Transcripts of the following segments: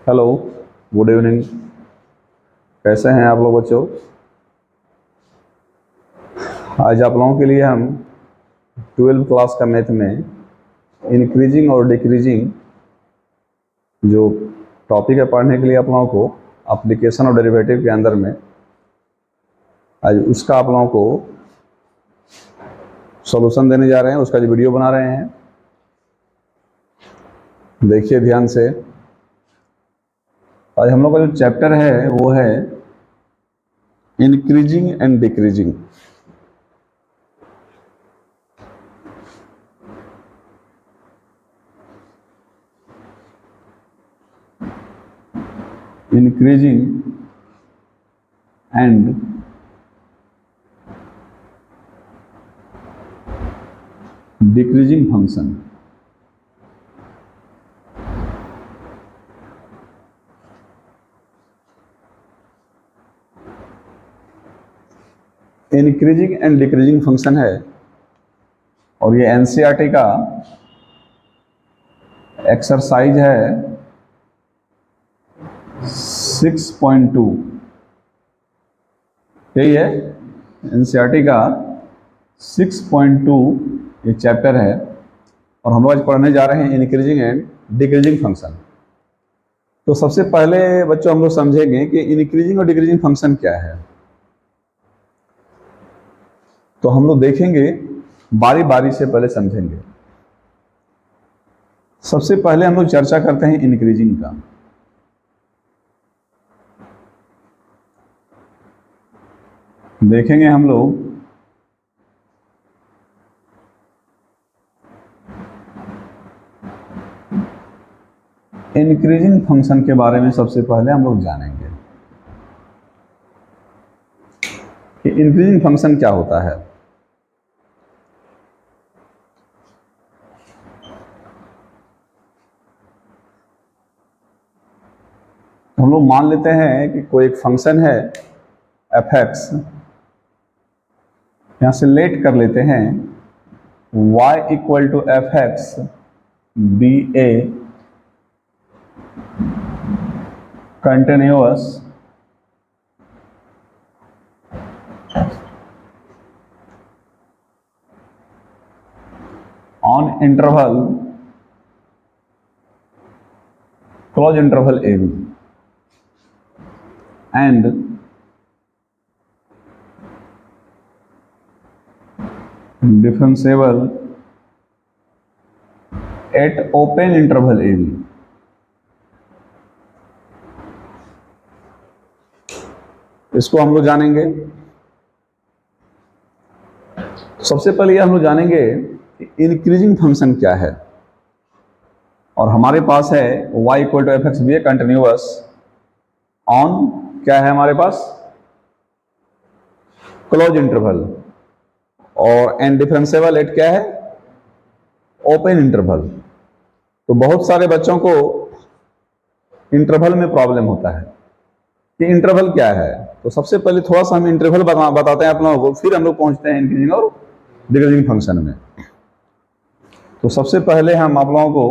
Hello, good evening. कैसे हैं आप लोग बच्चों? आज आप लोगों के लिए हम 12th क्लास का मैथ में इंक्रीजिंग और डिक्रीजिंग जो टॉपिक है पढ़ने के लिए आप लोगों को एप्लीकेशन और डेरिवेटिव के अंदर में आज उसका आप लोगों को सॉल्यूशन देने जा रहे हैं। उसका जो वीडियो बना रहे हैं, देखिए ध्यान से। आज हम लोग का जो चैप्टर है वो है increasing and decreasing. Increasing and decreasing function. Increasing and decreasing function है और ये एनसीईआरटी का एक्सरसाइज है 6.2। यही है एनसीईआरटी का 6.2 ये चैप्टर है और हम लोग आज पढ़ने जा रहे हैं इंक्रीजिंग एंड डिक्रीजिंग फंक्शन। तो सबसे पहले बच्चों हम लोग समझेंगे कि इंक्रीजिंग और डिक्रीजिंग फंक्शन क्या है। तो हम लोग देखेंगे बारी बारी से, पहले समझेंगे। सबसे पहले हम लोग चर्चा करते हैं इंक्रीजिंग का। देखेंगे हम लोग इंक्रीजिंग फंक्शन के बारे में। सबसे पहले हम लोग जानेंगे कि इंक्रीजिंग फंक्शन क्या होता है। हम लोग मान लेते हैं कि कोई एक फंक्शन है एफ एक्स, यहां से लेट कर लेते हैं y equal to f x be a continuous on interval close interval a b and differentiable at open interval AB। इसको हम लोग जानेंगे। सबसे पहले हम लोग जानेंगे कि इंक्रीजिंग फंक्शन क्या है। और हमारे पास है y equal to f x be a continuous on, क्या है हमारे पास, क्लोज इंटरवल, और एन डिफरेंशिएबल एट क्या है, ओपन इंटरवल। तो बहुत सारे बच्चों को इंटरवल में प्रॉब्लम होता है कि इंटरवल क्या है। तो सबसे पहले थोड़ा सा हम इंटरवल बताते हैं आप लोगों को, फिर हम लोग पहुंचते हैं इंक्रीजिंग और डिक्रीजिंग फंक्शन में। तो सबसे पहले हम आप लोगों को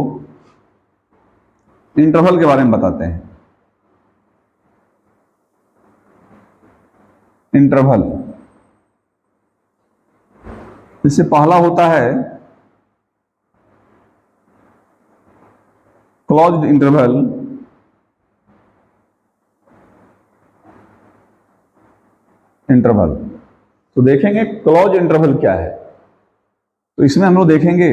इंटरवल के बारे में बताते हैं। इंटरवल, इससे पहला होता है क्लोज्ड इंटरवल, इंटरवल। तो देखेंगे क्लोज इंटरवल क्या है। तो इसमें हम लोग देखेंगे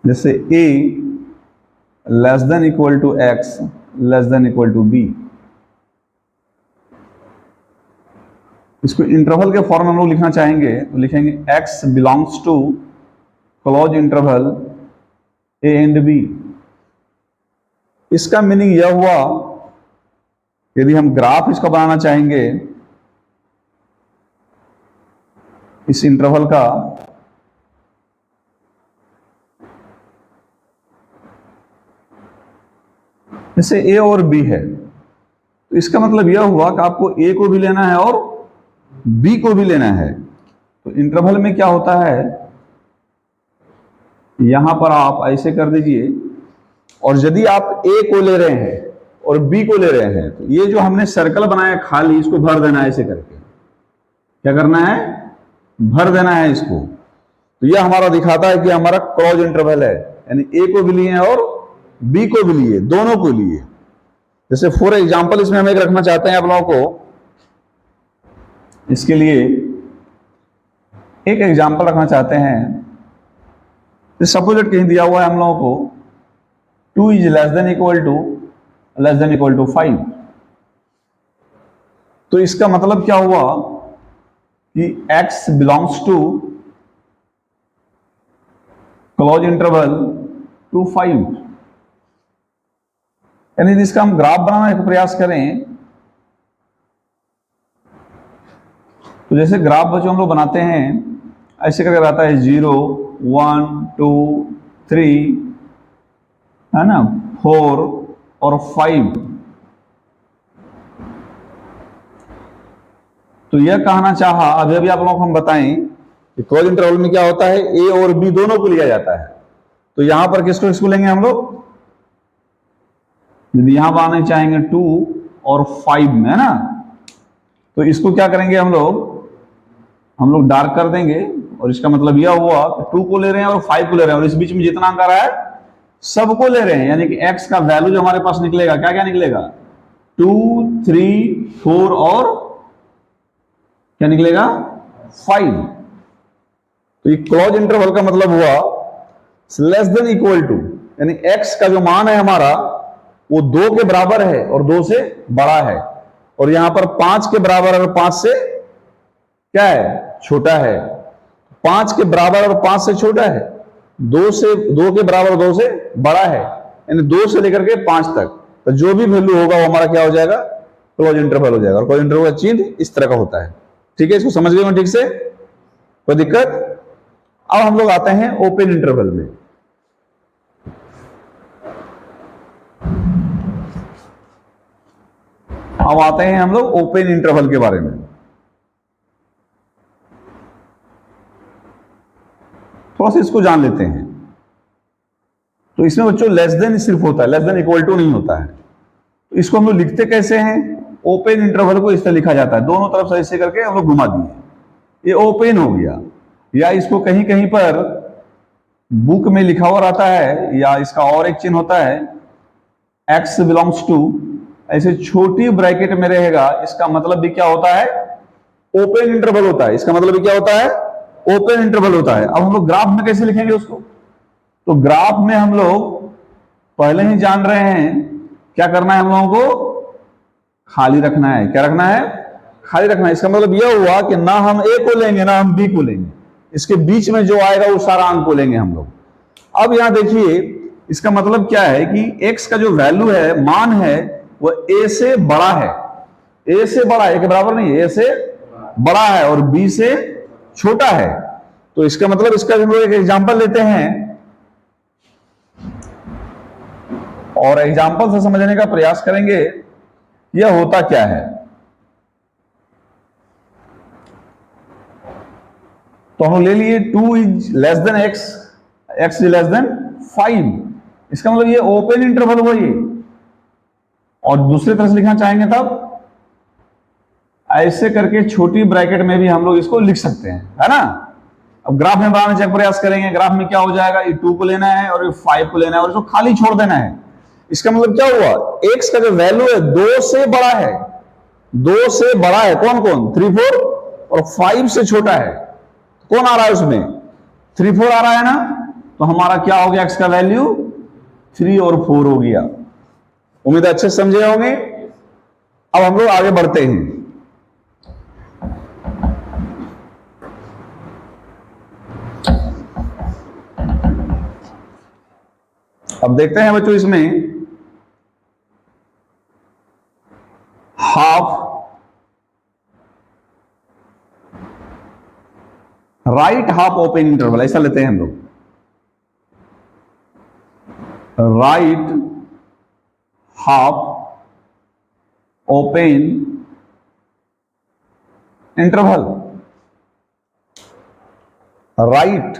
जैसे a less than equal to x less than equal to b। इसको इंटरवल के फॉर्म में हम लोग लिखना चाहेंगे तो लिखेंगे x belongs to close interval a and b। इसका मीनिंग यह हुआ, यदि हम ग्राफ इसका बनाना चाहेंगे इस इंटरवल का, जैसे a और b है, तो इसका मतलब यह हुआ कि आपको a को भी लेना है और b को भी लेना है। तो इंटरवल में क्या होता है, यहां पर आप ऐसे कर दीजिए, और यदि आप ए को ले रहे हैं और बी को ले रहे हैं तो ये जो हमने सर्कल बनाया खाली, इसको भर देना है ऐसे करके। क्या करना है? भर देना है इसको। तो यह हमारा दिखाता है कि हमारा क्लोज इंटरवल है, यानी ए को भी लिए और बी को भी लिए, दोनों को लिए। जैसे फॉर एग्जांपल इसमें हम एक रखना चाहते हैं आप लोगों को, इसके लिए एक एग्जांपल रखना चाहते हैं। सपोज इट कहीं दिया हुआ है हम लोगों को 2 is less than equal to 5। तो इसका मतलब क्या हुआ कि x belongs to close interval two 5। यानी इसका हम ग्राफ बनाने का प्रयास करें तो जैसे ग्राफ बच्चों हम लोग बनाते हैं ऐसे करके रहता है 0 1 2 3, है ना, 4 और 5। तो यह कहना चाहा, अभी अभी आप लोगों को हम बताएं कि क्लोज इंटरवल में क्या होता है, ए और बी दोनों को लिया जाता है। तो यहां पर किसको लेंगे हम लोग? यदि यहां बनाने चाहेंगे 2 और 5 में, है ना, तो इसको क्या करेंगे हम लोग डार्क कर देंगे। और इसका मतलब यह हुआ कि 2 को ले रहे हैं और 5 को ले रहे हैं, और इस बीच में जितना अंक आ रहा है सबको ले रहे हैं। यानी कि x का वैल्यू जो हमारे पास निकलेगा, क्या क्या निकलेगा? 2 3 4 और क्या निकलेगा? 5। तो ये क्लोज इंटरवल का मतलब हुआ लेस देन इक्वल टू, यानी x का जो मान है हमारा वो 2 के बराबर है और 2 से बड़ा है, और यहां पर 5 के बराबर और 5 से क्या है? छोटा है। 5 के बराबर और 5 से छोटा है, 2 के बराबर और 2 से बड़ा है, यानी 2 से लेकर के 5 तक। तो जो भी वैल्यू होगा वो हमारा क्या हो जाएगा? क्लोज इंटरवल हो जाएगा। और क्लोज इंटरवल का चिन्ह इस तरह का होता है। ठीक है, इसको समझ गए ठीक से? कोई दिक्कत? अब हम लोग आते हैं ओपन इंटरवल में। अब आते हैं हम लोग ओपन इंटरवल के बारे में। थोड़ा सा इसको जान लेते हैं। तो इसमें बच्चों लेस देन सिर्फ होता है, लेस देन इक्वल टू नहीं होता है। तो इसको हम लोग लिखते कैसे हैं? ओपन इंटरवल को इस तरह लिखा जाता है, दोनों तरफ से ऐसे करके हम लोग घुमा दिए, ये ओपन हो गया। या इसको कहीं कहीं पर बुक में लिखा हुआ रहता है, या इसका और एक चिन्ह होता है x बिलोंग्स टू, ऐसे छोटी ब्रैकेट में रहेगा। इसका मतलब भी क्या होता है? ओपन इंटरवल होता है। इसका मतलब भी क्या होता है? ओपन इंटरवल होता है। अब हम लोग ग्राफ में कैसे लिखेंगे उसको? तो ग्राफ में हम लोग पहले ही जान रहे हैं क्या करना है, हम लोगों को खाली रखना है। क्या रखना है? खाली रखना है। इसका मतलब यह हुआ कि ना हम ए को लेंगे ना हम बी को लेंगे, इसके बीच में जो आएगा वो सारा अंक को लेंगे हम लोग। अब यहां देखिए इसका मतलब क्या है कि x का जो वैल्यू है, मान है, वो a से बड़ा है। a से बड़ा है, के बराबर नहीं है, a से बड़ा है और b से छोटा है। तो इसका मतलब, इसका हम लोग एक एग्जांपल लेते हैं और एग्जांपल से समझने का प्रयास करेंगे यह होता क्या है। तो हम ले लिए 2 is less then x, x is less than 5। इसका मतलब ये ओपन इंटरवल हुआ ये। और दूसरी तरह से लिखना चाहेंगे तब ऐसे करके छोटी ब्रैकेट में भी हम लोग इसको लिख सकते हैं, है ना। अब ग्राफ में बनाने का प्रयास करेंगे। ग्राफ में क्या हो जाएगा? ये 2 को लेना है और ये 5 को लेना है और इसको खाली छोड़ देना है। इसका मतलब क्या हुआ? x का जो वैल्यू है 2 से बड़ा है, 2 से बड़ा है। कौन कौन? 3 4 और 5 से छोटा है। कौन आ रहा है उसमें? 3 4 आ रहा है ना। तो हमारा क्या हो गया? x का वैल्यू 3 और 4 हो गया। उम्मीद है अच्छे समझे होंगे। अब हम लोग आगे बढ़ते हैं। अब देखते हैं बच्चों इसमें half, right half open interval, ऐसा लेते हैं हम लोग। Right half open interval. Right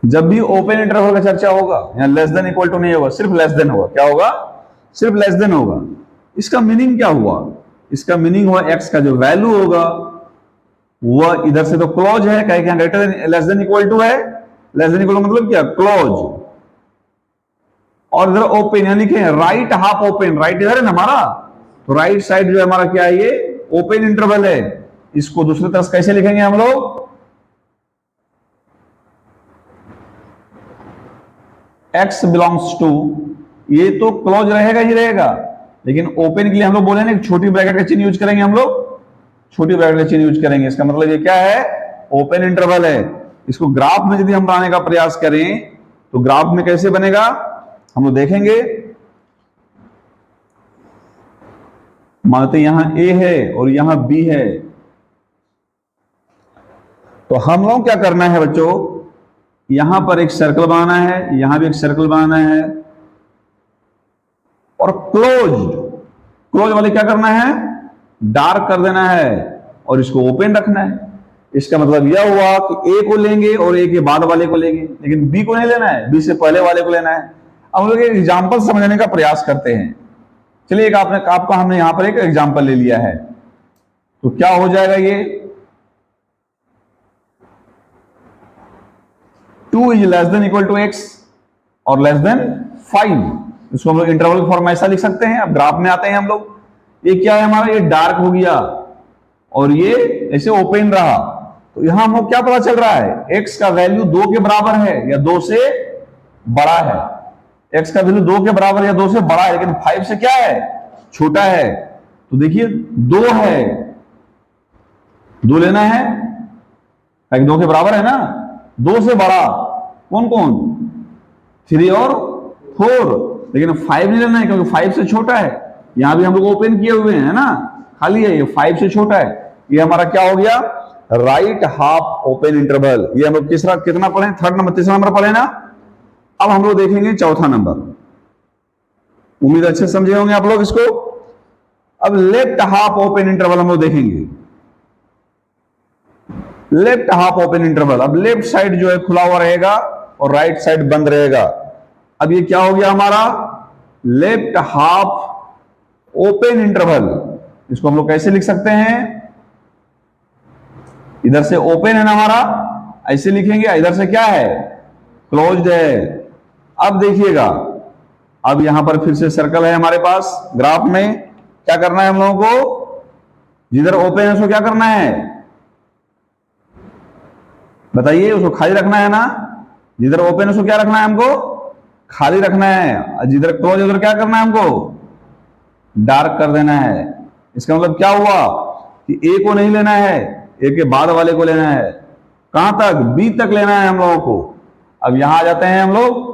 जब भी ओपन इंटरवल का चर्चा होगा, यहाँ लेस देन इक्वल टू नहीं होगा, सिर्फ लेस देन होगा। क्या होगा? सिर्फ लेस देन होगा। इसका मीनिंग क्या हुआ? इसका मीनिंग हुआ एक्स का जो वैल्यू होगा वह इधर से तो क्लोज है, क्या greater than less than equal to है, लेस देन इक्वल मतलब क्या? क्लोज। और इधर ओपन, यानी कि राइट हाफ ओपन, राइट इधर है ना हमारा, तो राइट साइड जो है हमारा क्या है? ये ओपन इंटरवल है। इसको दूसरी तरफ कैसे लिखेंगे हम लोग? x बिलोंग्स टू, ये तो क्लोज रहेगा ही रहेगा, लेकिन ओपन के लिए हम लोग बोले ना छोटी ब्रैकेट का चिन्ह यूज करेंगे हम लोग, छोटी ब्रैकेट का चिन्ह यूज करेंगे। इसका मतलब ये क्या है? ओपन इंटरवल है। इसको ग्राफ में यदि हम बनाने का प्रयास करें तो ग्राफ में कैसे बनेगा हम लोग देखेंगे। मानते यहां a है और यहां b है, तो हम लोग क्या करना है बच्चों? यहां पर एक सर्कल बनाना है, यहां भी एक सर्कल बनाना है, और क्लोज, क्लोज वाले क्या करना है? डार्क कर देना है और इसको ओपन रखना है। इसका मतलब यह हुआ कि ए को लेंगे और ए के बाद वाले को लेंगे, लेकिन बी को नहीं लेना है, बी से पहले वाले को लेना है। अब हम लोग एक एग्जाम्पल समझने का प्रयास करते हैं। चलिए एक आपका हमने यहां पर एक एग्जाम्पल ले लिया है, तो क्या हो जाएगा? ये 2 is less than equal to x और लेस देन 5। इसको हम लोग इंटरवल फॉर्म में ऐसा लिख सकते हैं। अब ग्राफ में आते हैं हम लोग। ये क्या है हमारा? ये डार्क हो गया और ये ऐसे ओपन रहा, तो यहां हमको क्या पता चल रहा है? x का वैल्यू 2 के बराबर है या 2 से बड़ा है। x का वैल्यू 2 के बराबर या 2 से बड़ा है, लेकिन 5 से क्या है? छोटा है। तो देखिए 2 है, 2 लेना है, 2 के बराबर है ना, 2 से बड़ा कौन कौन? 3 और 4, लेकिन 5 नहीं लेना है क्योंकि 5 से छोटा है। यहां भी हम लोग ओपन किए हुए हैं ना, खाली है, ये 5 से छोटा है। ये हमारा क्या हो गया? Right half open interval. ये हम लोग कितना पढ़े? थर्ड नंबर, तीसरा नंबर पढ़े ना। अब हम लोग देखेंगे चौथा नंबर। उम्मीद अच्छे समझे होंगे आप लोग इसको। अब लेफ्ट हाफ ओपन इंटरवल हम लोग देखेंगे। लेफ्ट हाफ ओपन इंटरवल, अब लेफ्ट साइड जो है खुला हुआ रहेगा और राइट साइड बंद रहेगा। अब ये क्या हो गया हमारा? Left half open interval. इसको हम लोग कैसे लिख सकते हैं? इधर से ओपन है ना हमारा, ऐसे लिखेंगे, इधर से क्या है? क्लोज्ड है। अब देखिएगा, अब यहां पर फिर से सर्कल है हमारे पास। ग्राफ में क्या करना है हम लोगों को? जिधर ओपन है उसको क्या करना है बताइए? उसको खाली रखना है ना। जिधर ओपन है उसको क्या रखना है हमको? खाली रखना है। जिधर क्लोज है उधर क्या करना है हमको? डार्क कर देना है। इसका मतलब क्या हुआ कि ए को नहीं लेना है, ए के बाद वाले को लेना है। कहां तक? बी तक लेना है हम लोगों को। अब यहां आ जाते हैं हम लोग।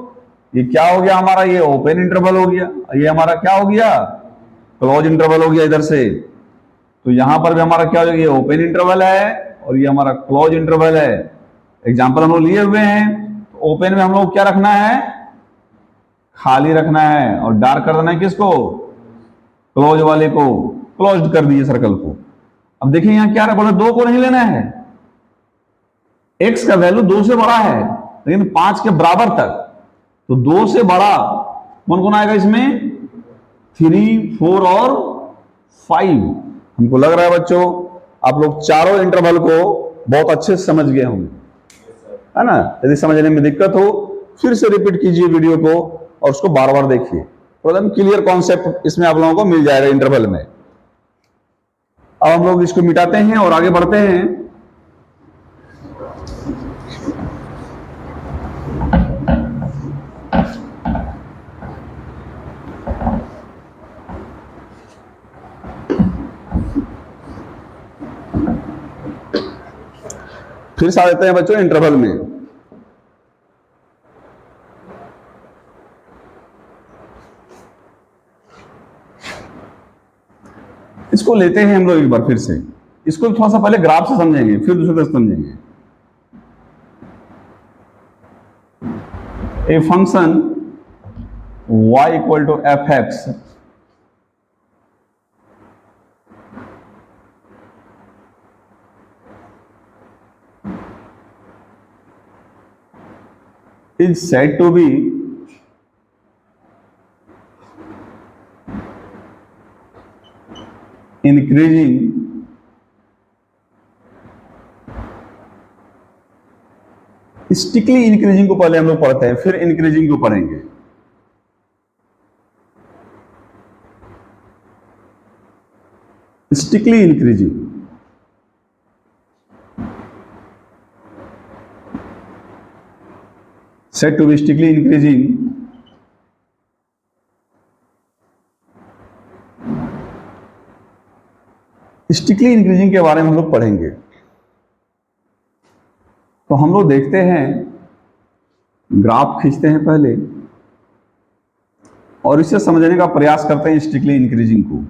ये क्या हो गया हमारा? ये ओपन इंटरवल हो गया, ये हमारा क्या हो गया? क्लोज इंटरवल हो गया इधर से। तो यहां पर भी हमारा क्या हो जाएगा? ये ओपन इंटरवल है और ये हमारा क्लोज इंटरवल है। एग्जाम्पल हम लोग लिए हुए हैं। तो ओपन में हम लोग क्या रखना है? खाली रखना है, और डार्क कर देना है किसको? क्लोज वाले को। क्लोज कर दिए सर्कल को। अब देखिए यहां क्या बोला? 2 को नहीं लेना है। x का वैल्यू 2 से बड़ा है लेकिन 5 के बराबर तक, तो 2 से बड़ा कौन कौन आएगा इसमें? 3, 4 और 5। हमको लग रहा है बच्चों आप लोग चारों इंटरवल को बहुत अच्छे से समझ गए होंगे, है ना। यदि समझने में दिक्कत हो फिर से रिपीट कीजिए वीडियो को और उसको बार बार देखिए, तो एकदम क्लियर कॉन्सेप्ट इसमें आप लोगों को मिल जाएगा इंटरवल में। अब हम लोग इसको मिटाते हैं और आगे बढ़ते हैं। फिर से आ जाते हैं बच्चों इंटरवल में। इसको लेते हैं हम लोग एक बार फिर से। इसको थोड़ा सा पहले ग्राफ से समझेंगे, फिर दूसरे तरह समझेंगे। A function y equal to f x is said to be increasing strictly increasing को पहले हम लोग पढ़ते हैं, फिर इंक्रीजिंग को पढ़ेंगे। Strictly increasing, said to be strictly increasing strictly increasing के बारे में हम लोग पढ़ेंगे। तो हम लोग देखते हैं, ग्राफ खींचते हैं पहले और इसे समझने का प्रयास करते हैं स्टिकली इंक्रीजिंग को।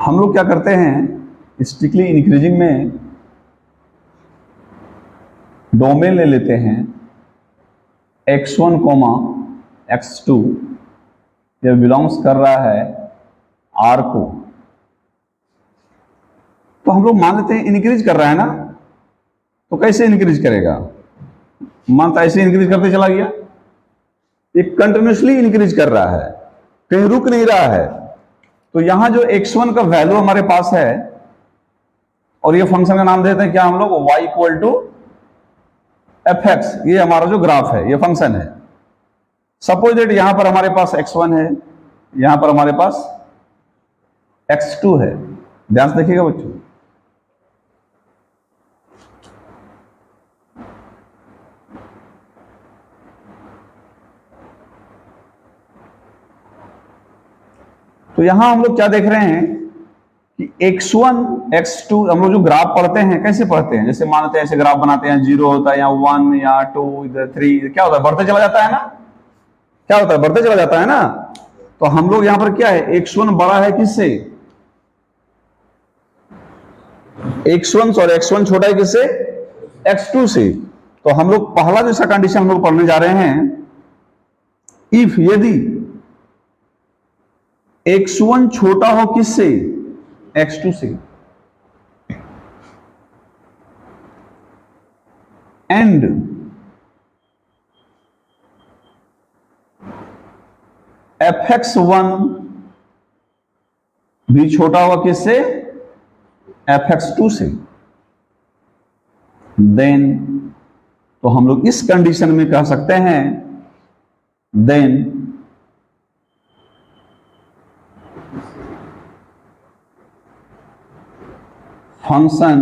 हम लोग क्या करते हैं, स्टिकली इंक्रीजिंग में डोमेन ले लेते हैं x1, x2, यह बिलोंग्स कर रहा है R को। तो हम लोग मान लेते हैं इंक्रीज कर रहा है ना, तो कैसे इंक्रीज करेगा? मानता ऐसे इंक्रीज करते चला गया, ये कंटिन्यूसली इंक्रीज कर रहा है, कहीं रुक नहीं रहा है। तो यहां जो x1 का वैल्यू हमारे पास है, और ये फंक्शन का नाम देते हैं क्या हम लोग, y इक्वल टू fx, ये हमारा जो ग्राफ है, ये फंक्शन है। सपोज दैट यहां पर हमारे पास x1 है, यहां पर हमारे पास x2 है। ध्यान से देखिएगा बच्चों, तो यहां हम लोग क्या देख रहे हैं कि x1, x2, हम लोग जो ग्राफ पढ़ते हैं कैसे पढ़ते हैं, जैसे मानते हैं ऐसे ग्राफ बनाते हैं, 0 होता है या 1 या 2, इधर 3, क्या होता है, बढ़ते चला जाता है ना, क्या होता है, बढ़ते चला जाता है ना। तो हम लोग यहां पर क्या है, x1 बड़ा है किससे, x1 छोटा है किससे, x2 से। तो हम लोग पहला जैसा कंडीशन हम लोग पढ़ने जा रहे हैं, इफ यदि x1 छोटा हो किससे, x2 से, एंड fx1 भी छोटा होगा किससे, fx2 से, देन तो हम लोग इस कंडीशन में कह सकते हैं, then function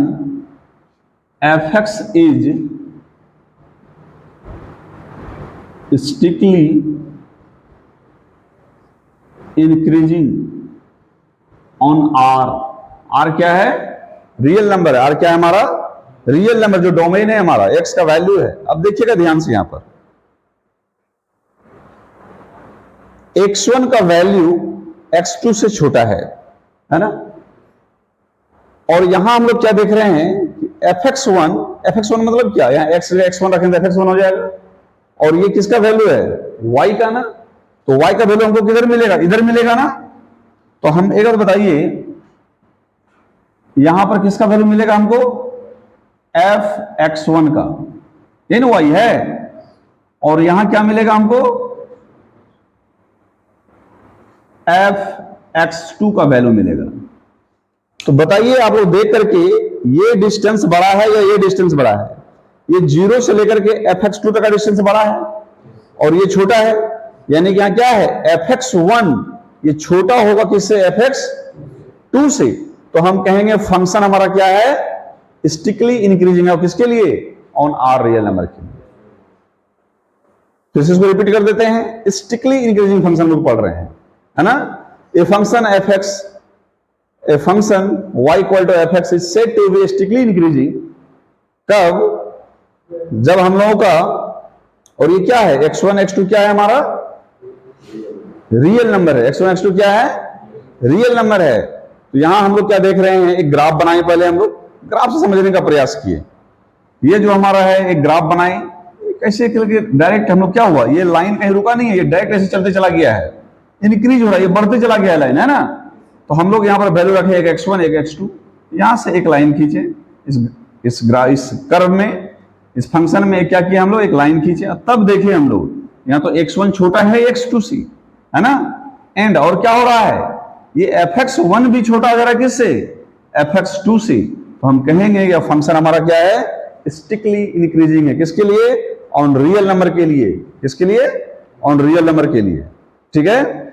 fx is strictly increasing on r क्या है, रियल नंबर है, r क्या है हमारा, रियल नंबर, जो डोमेन है हमारा, x का वैल्यू है। अब देखिएगा ध्यान से, यहां पर x1 का वैल्यू x2 से छोटा है ना, और यहां हम लोग क्या देख रहे हैं कि fx1 मतलब क्या, यहां x1 रखेंगे तो fx1 हो जाएगा, और ये किसका वैल्यू है, y का ना। तो y का वैल्यू हमको किधर मिलेगा, इधर मिलेगा ना। तो हम एक बार बताइए, यहां पर किसका वैल्यू मिलेगा हमको, fx1 का, ये ना y है, और यहां क्या मिलेगा हमको, fx2 का वैल्यू मिलेगा। तो बताइए आप लोग देख करके, ये डिस्टेंस बड़ा है या ये डिस्टेंस बड़ा है, ये 0 से लेकर के fx2 तक का डिस्टेंस बड़ा है और ये छोटा है, यानी कि यहां क्या है, fx1 ये छोटा होगा किससे, fx2 से। तो हम कहेंगे फंक्शन हमारा क्या है, स्ट्रिक्टली इंक्रीजिंग है, किसके लिए, ऑन r रियल नंबर के लिए। फिर से इसको रिपीट कर देते हैं, स्ट्रिक्टली इंक्रीजिंग फंक्शन लोग पढ़ रहे हैं, है ना। A function fx, a function y equal to fx is said to be strictly increasing, कब, जब हम लोगों का, और ये क्या है, x1 x2 क्या है हमारा, रियल नंबर है, x1 x2 क्या है, रियल नंबर है। तो यहां हम लोग क्या देख रहे हैं, एक ग्राफ बनाए, पहले हम लोग ग्राफ से समझने का प्रयास किए। ये जो हमारा है एक ग्राफ बनाए, कैसे करके डायरेक्ट हम लोग क्या हुआ, ये लाइन कहीं रुका नहीं है, ये डायरेक्ट ऐसे चलते चला गया है, इंक्रीज हो रहा है, ये बढ़ते चला गया है लाइन, है ना। तो हम लोग यहाँ पर वैल्यू रखे एक x1 एक x2, यहां से एक लाइन खींचे इस कर्व में, इस फंक्शन में क्या किया हम लोग, एक लाइन खींचे। तब देखिए हम लोग यहाँ तो x1 छोटा है x2 है ना, एंड और क्या हो रहा है, ये fx1 भी छोटा हो जा रहा है किससे, fx2 से। तो हम कहेंगे ये फंक्शन हमारा क्या है, स्टिकली इंक्रीजिंग है। किसके लिए, ऑन रियल नंबर के लिए। किसके लिए, ऑन रियल नंबर के लिए। ठीक है,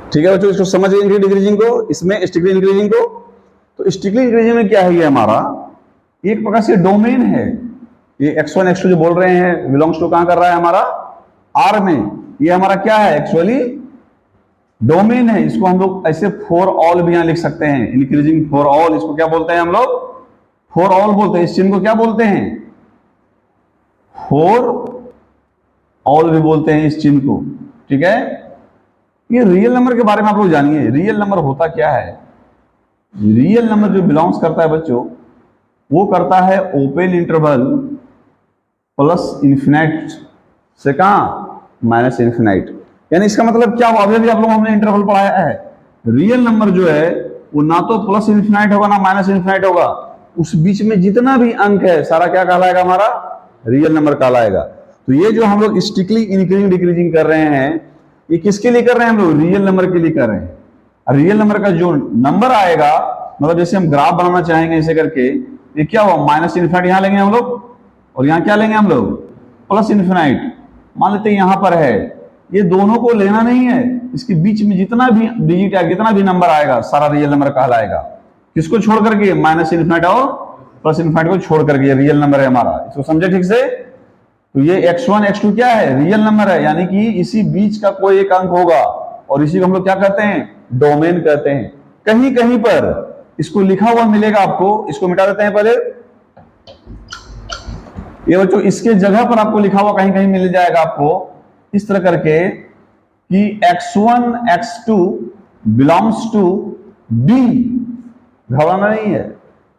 ठीक है बच्चों, इसको समझिए इंक्रीजिंग को, इसमें स्टिकली इंक्रीजिंग को। तो स्टिकली इंक्रीजिंग में क्या है, ये हमारा एक प्रकार से डोमेन है। ये x1 x2 जो बोल रहे हैं बिलोंग्स टू कहां कर रहा है, हमारा R में। ये हमारा क्या है, एक्चुअली डोमेन है। इसको हम लोग ऐसे फॉर ऑल भी यहां लिख सकते हैं, इंक्रीजिंग फॉर ऑल। इसको क्या बोलते हैं हम लोग, फॉर ऑल बोलते हैं। इस चिन्ह को क्या बोलते हैं, फॉर ऑल भी बोलते हैं इस चिन्ह को। ठीक है, ये रियल नंबर के बारे में आप लोग जानिए, रियल नंबर होता क्या है। रियल नंबर जो बिलोंग्स करता है बच्चों, वो करता है ओपन इंटरवल प्लस इन्फिनाइट से कहां, माइनस इन्फिनाइट। यानी इसका मतलब क्या हुआ, अभी आप लोग हमने इंटरवल पढ़ाया है। रियल नंबर जो है वो ना तो प्लस इन्फिनाइट होगा ना माइनस इन्फिनाइट होगा, उस बीच में जितना भी अंक है सारा क्या कहलाएगा, हमारा रियल नंबर कहलाएगा। तो ये जो हम लोग स्टिकली इंक्रीजिंग डिक्रीजिंग कर रहे हैं, ये किसके लिए कर रहे हैं हम लोग, रियल नंबर के लिए कर रहे हैं। रियल नंबर का जो नंबर आएगा, मतलब जैसे हम ग्राफ बनाना चाहेंगे ऐसे करके, ये क्या हुआ, माइनस इन्फिनाइट यहां लेंगे हम लोग, और यहां क्या लेंगे हम लोग, प्लस इन्फिनाइट। मान लेते हैं यहां पर है, ये दोनों को लेना नहीं है, इसके बीच में जितना भी डिजिट है, जितना भी नंबर आएगा सारा रियल नंबर कहलाएगा। किसको छोड़ करके, माइनस इन्फिनाइट और प्लस इन्फिनाइट को छोड़ करके, ये रियल नंबर है हमारा। इसको समझे ठीक से। तो ये x1 x2 क्या है, रियल नंबर है, यानी कि इसी बीच का कोई एक अंक होगा, और इसी को हम लोग क्या कहते हैं, डोमेन कहते हैं। कहीं कहीं पर इसको लिखा हुआ मिलेगा आपको, इसको मिटा देते हैं पहले। ये बच्चों इसके जगह पर आपको लिखा हुआ कहीं कहीं मिल जाएगा आपको इस तरह करके कि x1 x2 belongs to D। घबराना नहीं है,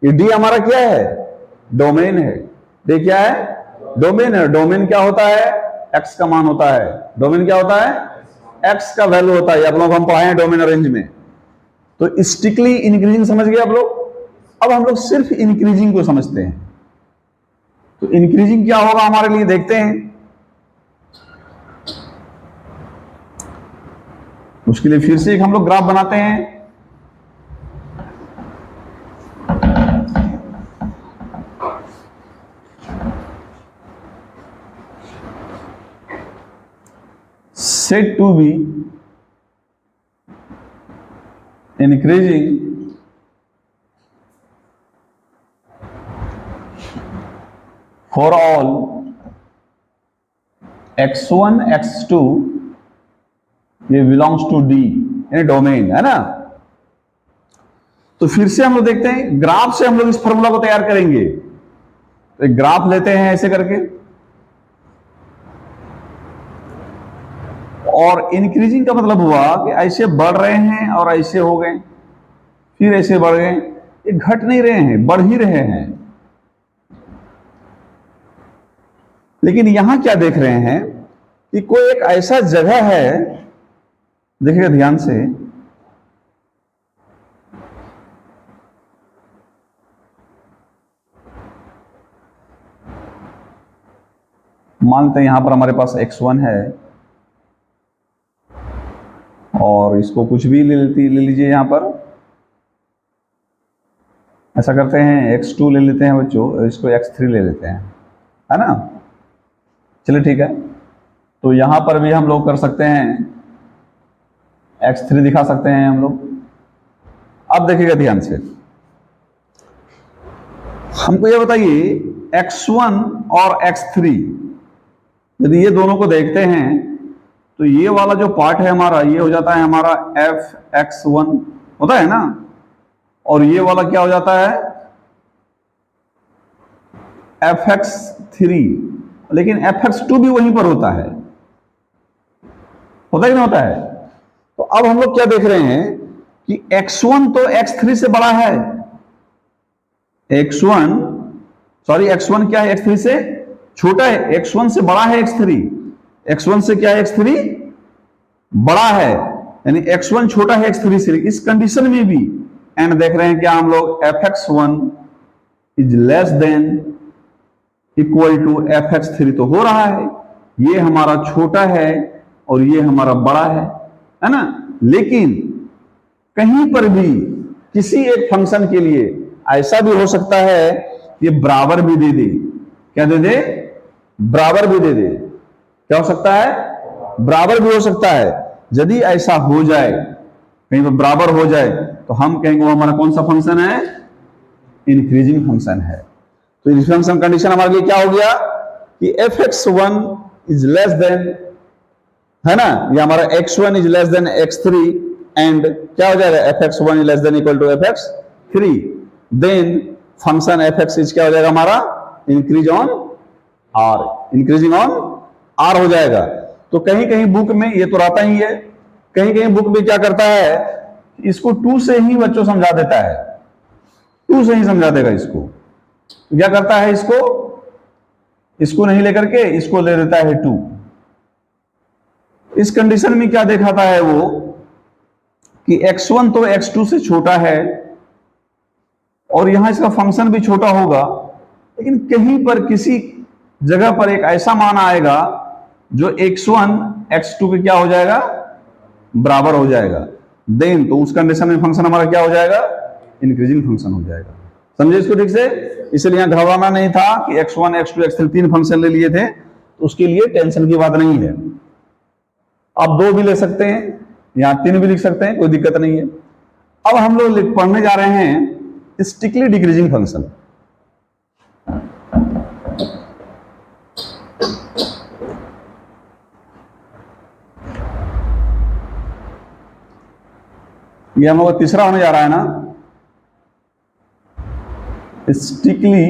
ये D हमारा क्या है, डोमेन है। D क्या है, डोमेन है। डोमेन क्या होता है, x का मान होता है। डोमेन क्या होता है, x का वैल्यू होता है। आप लोग हम पढ़ाए हैं डोमेन और रेंज में। तो स्टिकली इंक्रीजिंग समझ गए आप लोग। अब हम लोग सिर्फ इंक्रीजिंग को समझते हैं। तो इंक्रीजिंग क्या होगा हमारे लिए, देखते हैं। उसके लिए फिर से एक हम लोग ग्राफ बनाते हैं। Set to be increasing for all x1 x2 ये बिलोंग्स टू D, यानी डोमेन है ना। तो फिर से हम लोग देखते हैं, ग्राफ से हम लोग इस फॉर्मूला को तैयार करेंगे। तो एक ग्राफ लेते हैं ऐसे करके, और इंक्रीजिंग का मतलब हुआ कि ऐसे बढ़ रहे हैं और ऐसे हो गए, फिर ऐसे बढ़ गए। ये घट नहीं रहे हैं, बढ़ ही रहे हैं। लेकिन यहां क्या देख रहे हैं कि कोई एक ऐसा जगह है, देखिएगा ध्यान से, मानते हैं यहां पर हमारे पास x1 है, और इसको कुछ भी ले लीजिए यहां पर। ऐसा करते हैं x2 ले लेते हैं बच्चों, इसको x3 ले लेते हैं, है ना। चलिए ठीक है, तो यहां पर भी हम लोग कर सकते हैं, x3 दिखा सकते हैं हम लोग। अब देखिएगा ध्यान से, हमको ये बताइए x1 और x3, यदि ये दोनों को देखते हैं तो ये वाला जो पार्ट है हमारा, ये हो जाता है हमारा fx1 होता है ना, और ये वाला क्या हो जाता है fx3। लेकिन fx2 भी वहीं पर होता है कि नहीं होता है। तो अब हम लोग क्या देख रहे हैं कि x1 तो x3 से बड़ा है। x1 क्या है, x3 से छोटा है, x1 से बड़ा है x3, x1 से क्या है, x3 बड़ा है, यानी x1 छोटा है x3 से। इस कंडीशन में भी एंड देख रहे हैं क्या हम लोग, fx1 is less than equal to fx3 तो हो रहा है, ये हमारा छोटा है और ये हमारा बड़ा है ना। लेकिन कहीं पर भी किसी एक फंक्शन के लिए ऐसा भी हो सकता है ये बराबर भी दे दे, क्या दे दे, बराबर भी दे दे। क्या हो सकता है, बराबर भी हो सकता है। यदि ऐसा हो जाए, कहीं पर बराबर हो जाए, तो हम कहेंगे वो हमारा कौन सा फंक्शन है, इंक्रीजिंग फंक्शन है। तो इंक्रीजिंग फंक्शन कंडीशन हमारे लिए क्या हो गया कि fx1 इज लेस देन, है ना, ये हमारा x1 is less then x3 and क्या हो जाएगा, fx1 is less than equal to fx3, then function fx is क्या हो जाएगा हमारा, increase on r, increasing on r हो जाएगा। तो कहीं कहीं बुक में ये तो रहता ही है, कहीं कहीं बुक में क्या करता है, इसको 2 से ही बच्चों समझा देता है, 2 से ही समझा देगा इसको। क्या करता है, इसको नहीं लेकर के इसको ले देता है 2। इस कंडीशन में क्या दिखाता है वो कि x1 तो x2 से छोटा है और यहां इसका फंक्शन भी छोटा होगा, लेकिन कहीं पर किसी जगह पर एक ऐसा मान आएगा जो x1 x2 के क्या हो जाएगा, बराबर हो जाएगा। देन तो उस कंडीशन में फंक्शन हमारा क्या हो जाएगा, इंक्रीजिंग फंक्शन हो जाएगा। समझे इसको ठीक से। इसलिए यहां घबराना नहीं था कि x1 x2 x3 3 फंक्शन ले लिए थे, तो उसके लिए टेंशन की बात नहीं है। आप 2 भी ले सकते हैं, यहां 3 भी लिख सकते हैं, कोई दिक्कत नहीं है। अब हम लोग पढ़ने जा रहे हैं स्ट्रिक्टली डिक्रीजिंग फंक्शन। ये हम लोग तीसरा होने जा रहा है ना, strictly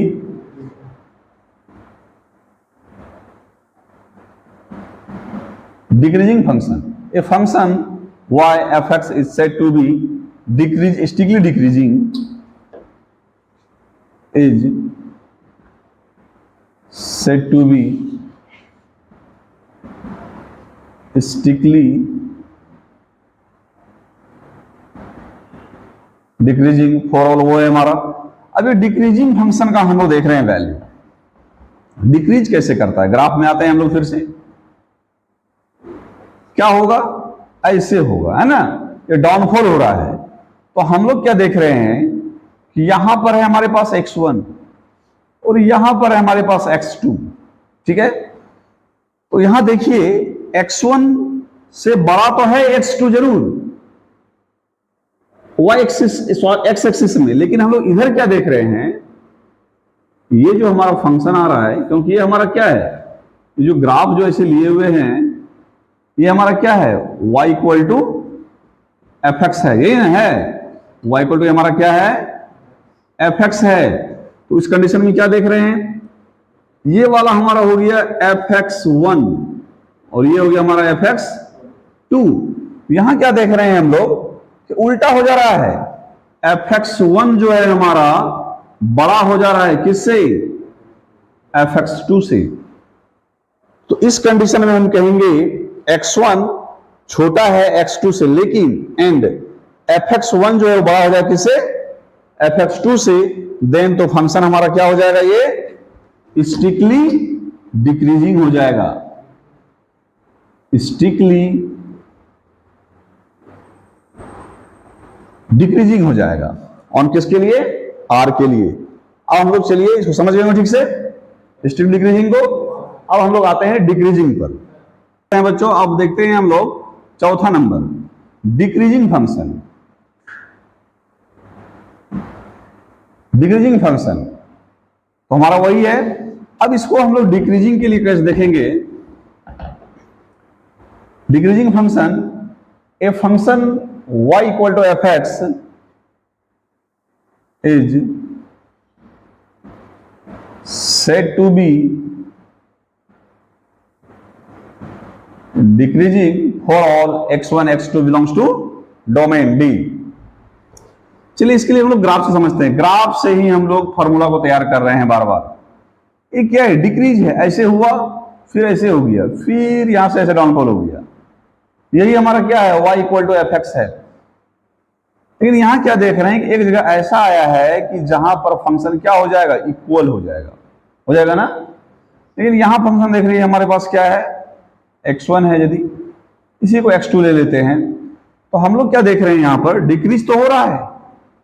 decreasing function. A function y fx is said to be strictly decreasing is said to be strictly decreasing for all, वो है हमारा। अभी डिक्रीजिंग फंक्शन का हम लोग देख रहे हैं वैल्यू डिक्रीज कैसे करता है। ग्राफ में आते हैं हम लोग फिर से, क्या होगा, ऐसे होगा, है ना, ये डाउनफॉल हो रहा है। तो हम लोग क्या देख रहे हैं कि यहां पर है हमारे पास x1 और यहां पर है हमारे पास x2, ठीक है। तो यहां देखिए x1 से बड़ा तो है x2 जरूर y एक्सिस x एक्सिस में, लेकिन हम लोग इधर क्या देख रहे हैं, ये जो हमारा फंक्शन आ रहा है, क्योंकि ये हमारा क्या है, ये जो ग्राफ जो ऐसे लिए हुए हैं, ये हमारा क्या है, y equal to f x है, ये है y इक्वल टू हमारा क्या है, एफ एक्स है। तो इस कंडीशन में क्या देख रहे हैं, ये वाला हमारा हो गया fx1 और ये हो गया हमारा fx2। यहां क्या देख रहे हैं हम लोग कि उल्टा हो जा रहा है, fx1 जो है हमारा बड़ा हो जा रहा है किससे, fx2 से। तो इस कंडीशन में हम कहेंगे x1 छोटा है x2 से, लेकिन एंड fx1 जो है बड़ा हो जाएगा किससे, fx2 से। देन तो फंक्शन हमारा क्या हो जाएगा, ये स्ट्रिक्टली डिक्रीजिंग हो जाएगा, स्ट्रिक्टली डिक्रीजिंग हो जाएगा। ऑन किसके लिए, आर के लिए। अब हम लोग चलिए इसको समझ गए ठीक से, स्ट्रिक्ट डिक्रीजिंग को। अब हम लोग आते हैं डिक्रीजिंग पर। बच्चों अब देखते हैं हम लोग चौथा number, decreasing function. Decreasing function तो हमारा वही है। अब इसको हम लोग डिक्रीजिंग के लिए कैसे देखेंगे। Decreasing function, a function y equal to f x is said to be decreasing for all x1 x2 belongs to domain D। चलिए इसके लिए हम लोग ग्राफ से समझते हैं। ग्राफ से ही हम लोग फॉर्मूला को तैयार कर रहे हैं बार बार। ये क्या है, डिक्रीज है, ऐसे हुआ फिर ऐसे हो गया, फिर यहां से ऐसे डाउनफॉल हो गया। यही हमारा क्या है, y equal to f x है। लेकिन यहां क्या देख रहे हैं कि एक जगह ऐसा आया है कि जहां पर फंक्शन क्या हो जाएगा, इक्वल हो जाएगा ना। लेकिन यहां फंक्शन देख रही है हमारे पास क्या है, x1 है। यदि इसी को x2 ले लेते हैं तो हम लोग क्या देख रहे हैं, यहां पर डिक्रीज तो हो रहा है,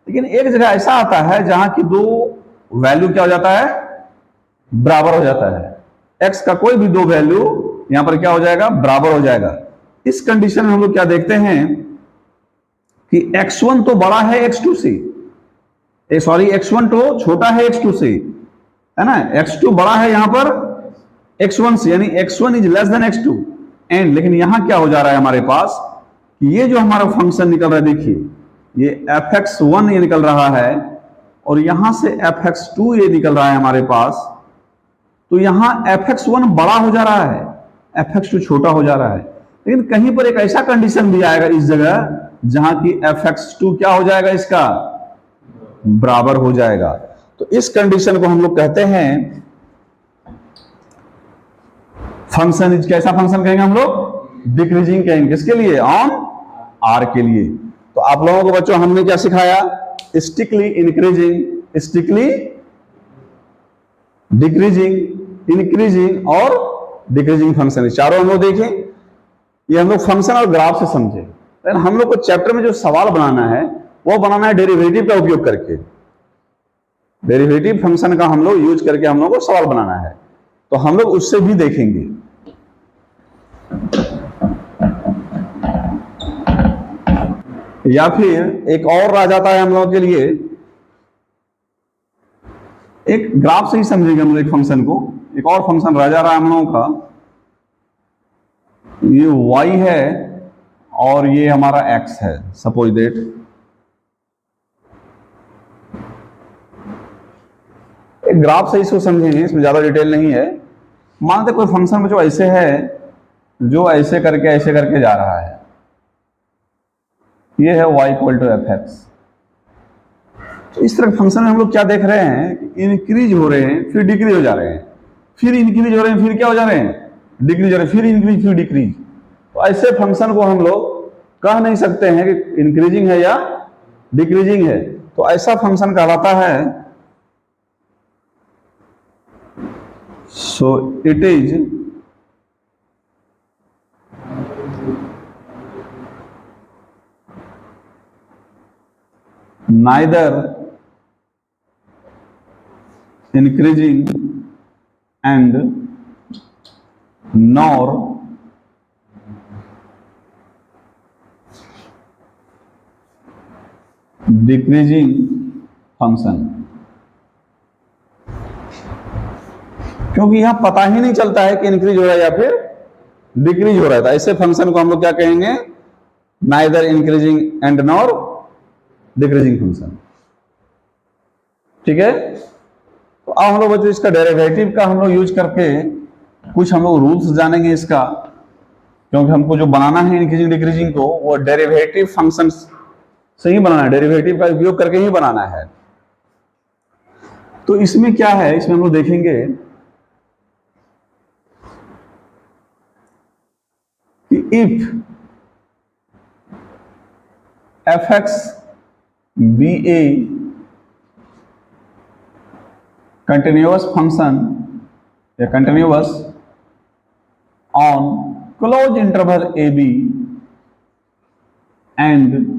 लेकिन एक जगह ऐसा आता है जहां की दो वैल्यू क्या हो जाता है, बराबर हो जाता है। x का कोई भी दो वैल्यू यहां पर क्या हो जाएगा, बराबर हो जाएगा। इस कंडीशन में हम लोग क्या देखते हैं कि x1 तो बड़ा है x2 से, सॉरी x1 तो छोटा है x2 से, है ना। x2 बड़ा है यहां पर x1 से, यानी x1 is less then x2 and. लेकिन यहां क्या हो जा रहा है हमारे पास कि ये जो हमारा फंक्शन निकल रहा है, देखिए ये fx1 ये निकल रहा है और यहां से fx2 ये निकल रहा है हमारे पास। तो यहां fx1 बड़ा हो जा रहा है, fx2 छोटा हो जा रहा है। लेकिन कहीं पर एक ऐसा कंडीशन भी आएगा इस जगह जहां की fx2 क्या हो जाएगा, इसका बराबर हो जाएगा। तो इस कंडीशन को हम लोग कहते हैं फंक्शन इज, कैसा फंक्शन कहेंगे हम लोग, डिक्रीजिंग कहेंगे। किसके लिए, ऑन आर के लिए। तो आप लोगों को बच्चों हमने क्या सिखाया, स्टिकली इंक्रीजिंग, स्टिकली डिक्रीजिंग, इंक्रीजिंग और डिक्रीजिंग फंक्शन, चारों हम लोग देखें। ये हम लोग फंक्शन और ग्राफ से समझे। लेकिन हम लोग को चैप्टर में जो सवाल बनाना है वो बनाना है डेरिवेटिव का उपयोग करके। डेरिवेटिव फंक्शन का हम लोग यूज करके हम लोग को सवाल बनाना है, तो हम लोग उससे भी देखेंगे। या फिर एक और आ जाता है हम लोगों के लिए, एक ग्राफ से ही समझेंगे हम लोग एक फंक्शन को। एक और फंक्शन रह जा रहा है हम लोगों का, ये y है और ये हमारा x है, सपोज दैट। एक ग्राफ से इसको समझेंगे, इसमें ज्यादा डिटेल नहीं है। मानते कोई फंक्शन जो ऐसे है, जो ऐसे करके जा रहा है, ये है y equal to f x. तो इस तरह के फंक्शन में हम लोग क्या देख रहे हैं कि इंक्रीज हो रहे हैं फिर डिक्रीज हो जा रहे हैं, फिर इंक्रीज हो रहे हैं फिर क्या हो जा रहे हैं, डिक्रीज हो रहे हैं, फिर इंक्रीज फिर डिक्रीज। तो ऐसे फंक्शन को हम लोग कह नहीं सकते हैं कि इंक्रीजिंग है या डिक्रीजिंग है। तो ऐसा फंक्शन कहलाता है, so it is neither increasing and nor decreasing function. क्योंकि यहां पता ही नहीं चलता है कि इंक्रीज हो रहा है या फिर डिक्रीज हो रहा है। तो ऐसे फंक्शन को हम लोग क्या कहेंगे, neither increasing and nor decreasing function. ठीक है। तो अब हम लोग बच्चों इसका डेरिवेटिव का हम लोग यूज करके कुछ हम लोग रूल्स जानेंगे इसका, क्योंकि हमको जो बनाना है इंक्रीजिंग डिक्रीजिंग को वो डेरिवेटिव फंक्शन से ही बनाना है, डेरिवेटिव का उपयोग करके ही बनाना है। तो इसमें क्या है, इसमें हम लोग देखेंगे कि if f x be a continuous function या continuous on close interval a b and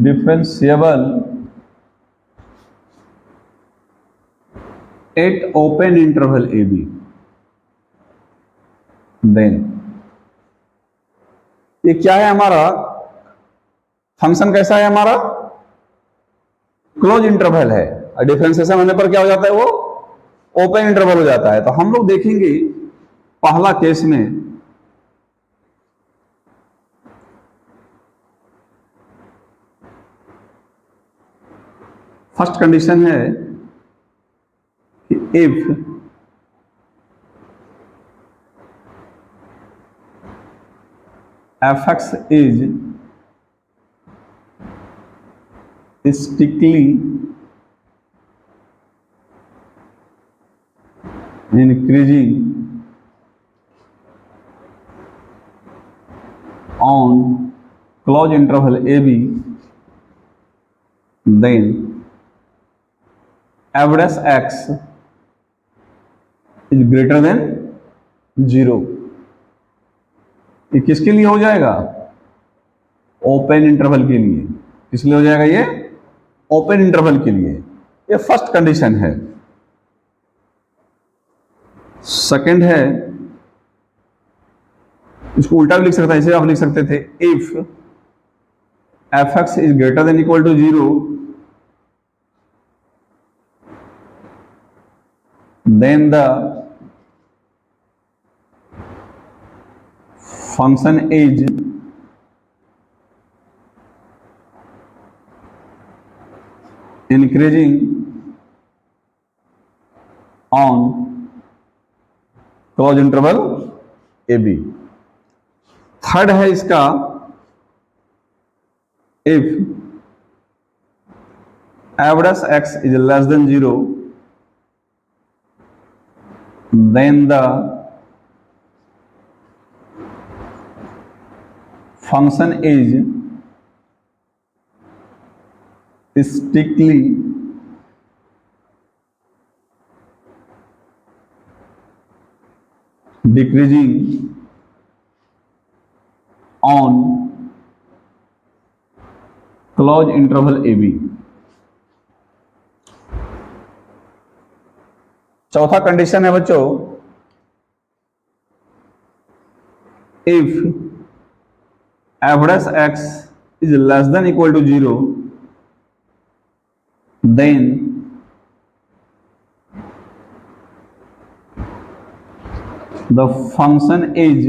differentiable at open interval AB, then ये क्या है हमारा फंक्शन, कैसा है हमारा, क्लोज इंटरवल है। डिफरेंशिएशन होने पर क्या हो जाता है, वो ओपन इंटरवल हो जाता है। तो हम लोग देखेंगे पहला केस में फर्स्ट कंडीशन है कि if fx is strictly increasing on closed interval AB, then f dash x is greater than 0। ये किसके लिए हो जाएगा? ओपन इंटरवल के लिए। किस लिए हो जाएगा ये? ओपन इंटरवल के लिए। ये फर्स्ट कंडीशन है। सेकंड है, इसको उल्टा भी लिख सकता है, इसे आप लिख सकते थे if fx is greater than equal to 0 then the function is increasing on closed interval AB। Third है इसका, if f dash x is less than 0 then the function is strictly decreasing on closed interval AB। चौथा condition है बच्चों, if f dash x is less than equal to 0 then the function is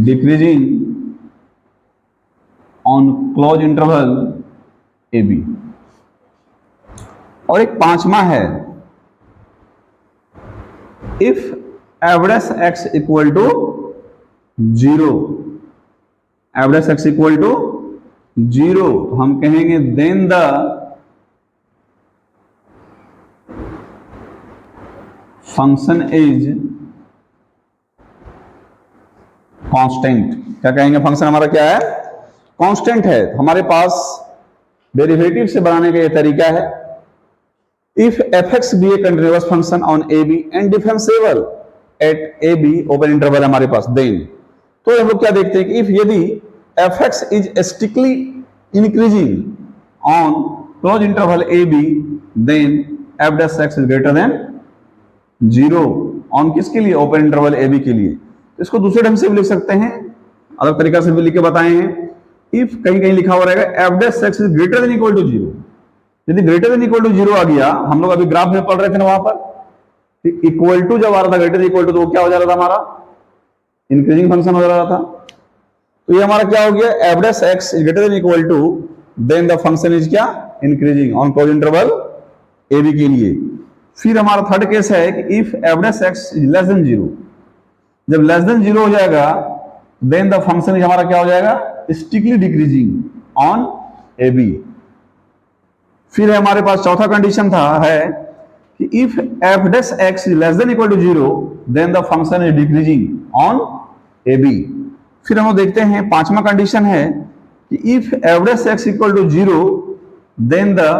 decreasing on closed interval AB। और एक पांचवा है, if f dash x equal to 0, f dash x equal to 0 तो हम कहेंगे then the function is constant. क्या कहेंगे? Function हमारा क्या है? कांस्टेंट है। हमारे पास डेरिवेटिव से बनाने का ये तरीका है, if fx be a continuous function on AB and differentiable at AB open interval हमारे पास, देन तो हम लोग क्या देखते हैं कि इफ यदि fx is strictly increasing on closed interval AB then f dash x is greater than 0 on किसके लिए? ओपन इंटरवल AB के लिए। इसको दूसरे ढंग से भी लिख सकते हैं, अलग तरीका से भी लिख के बताए हैं। इफ कहीं कहीं लिखा हुआ रहेगा f dash x is greater than equal to 0, यदि ग्रेटर देन इक्वल टू 0 आ गया, हम लोग अभी ग्राफ में पढ़ रहे थे ना वहां पर इक्वल टू जब आ रहा था ग्रेटर देन इक्वल टू, तो वो क्या हो जा रहा था? हमारा इंक्रीजिंग फंक्शन हो जा रहा था। तो ये हमारा क्या हो गया? f dash x is greater than equal to then the function is क्या? Increasing on close interval AB के लिए। फिर हमारा थर्ड केस है कि if f dash x is less than 0, जब लेस देन 0 हो जाएगा देन द फंक्शन इज हमारा क्या हो जाएगा? Strictly decreasing on AB। फिर हमारे पास चौथा कंडीशन था है कि if f dash x is less than equal to 0 then the function is decreasing on AB। फिर हम देखते हैं पांचवा कंडीशन है कि if f dash x equal to 0 then the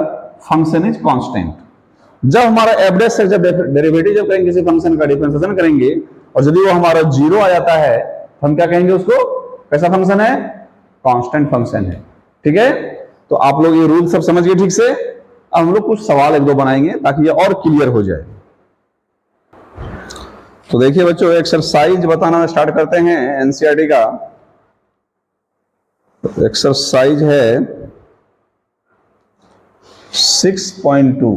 function is constant। जब हमारा f dash x जब डेरिवेटिव जब करेंगे किसी फंक्शन का, डिफरेंशिएशन करेंगे और यदि वो हमारा 0 आ जाता है तो हम क्या कहेंगे उसको? कैसा फंक्शन है? कांस्टेंट फंक्शन है। ठीक है, तो आप लोग ये रूल सब समझ गए ठीक से। अब हम लोग कुछ सवाल एक दो बनाएंगे ताकि ये और क्लियर हो जाए। तो देखिए बच्चों, एक्सरसाइज बताना स्टार्ट करते हैं एनसीईआरटी का। तो एक्सरसाइज है 6.2।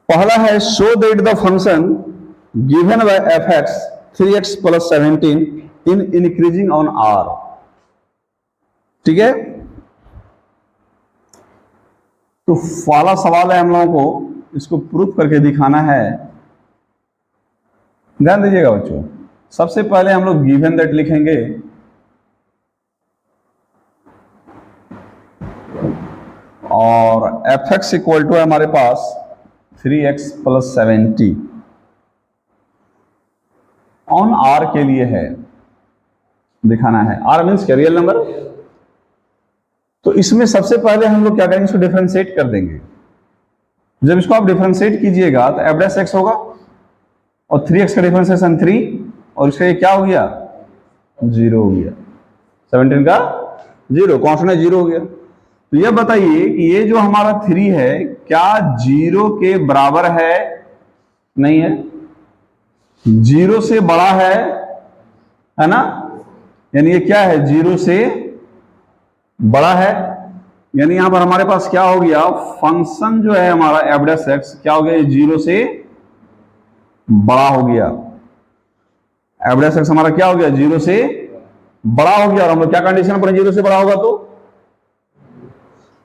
पहला है show that the function given by f x 3x plus 17 in increasing on R. ठीक है, तो वाला सवाल है हम लोगों को, इसको प्रूफ करके दिखाना है। ध्यान दीजिएगा बच्चों, सबसे पहले हम लोग गिवन दैट लिखेंगे, और एफ एक्स इक्वल टू है हमारे पास 3x प्लस 70 ऑन आर के लिए है, दिखाना है। आर मीन्स क्या, रियल नंबर। तो इसमें सबसे पहले हम लोग क्या करेंगे, इसको डिफरेंशिएट कर देंगे। जब इसको आप डिफरेंशिएट कीजिएगा तो एफ डैश एक्स होगा, और 3x का डिफरेंशिएशन 3, और इसका ये क्या हो गया, 0 हो गया। 17 का 0, कॉन्स्टेंट 0 हो गया। तो यह बताइए कि ये जो हमारा 3 है क्या 0 के बराबर है, नहीं है, 0 से बड़ा है ना, यानी ये क्या है, 0 से बड़ा है। यानी यहां पर हमारे पास क्या हो गया, फंक्शन जो है हमारा एफ डैश एक्स क्या हो गया, 0 से बड़ा हो गया। एफ डैश एक्स हमारा क्या हो गया, 0 से बड़ा हो गया। और हम लोग क्या कंडीशन पढ़े, 0 से बड़ा होगा, तो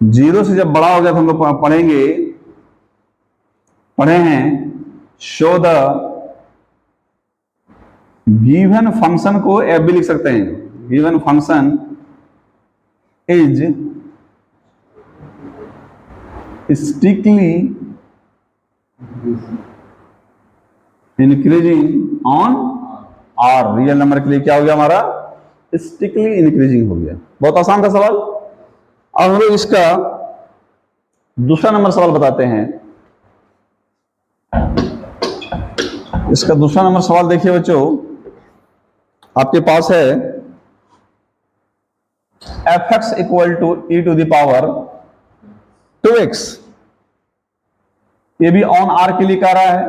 0 से जब बड़ा हो गया तो हम लोग पढ़े हैं शो द गिवन फंक्शन को एफ भी लिख सकते हैं, given function is strictly increasing on R. Real number के लिए क्या हो गया हमारा, स्ट्रिक्टली इंक्रीजिंग हो गया। बहुत आसान था सवाल। अब हम लोग इसका दूसरा नंबर सवाल बताते हैं। इसका दूसरा नंबर सवाल देखिए बच्चों, आपके पास है f x equal to e to the power 2x। ये भी ऑन आर के लिए कह रहा है।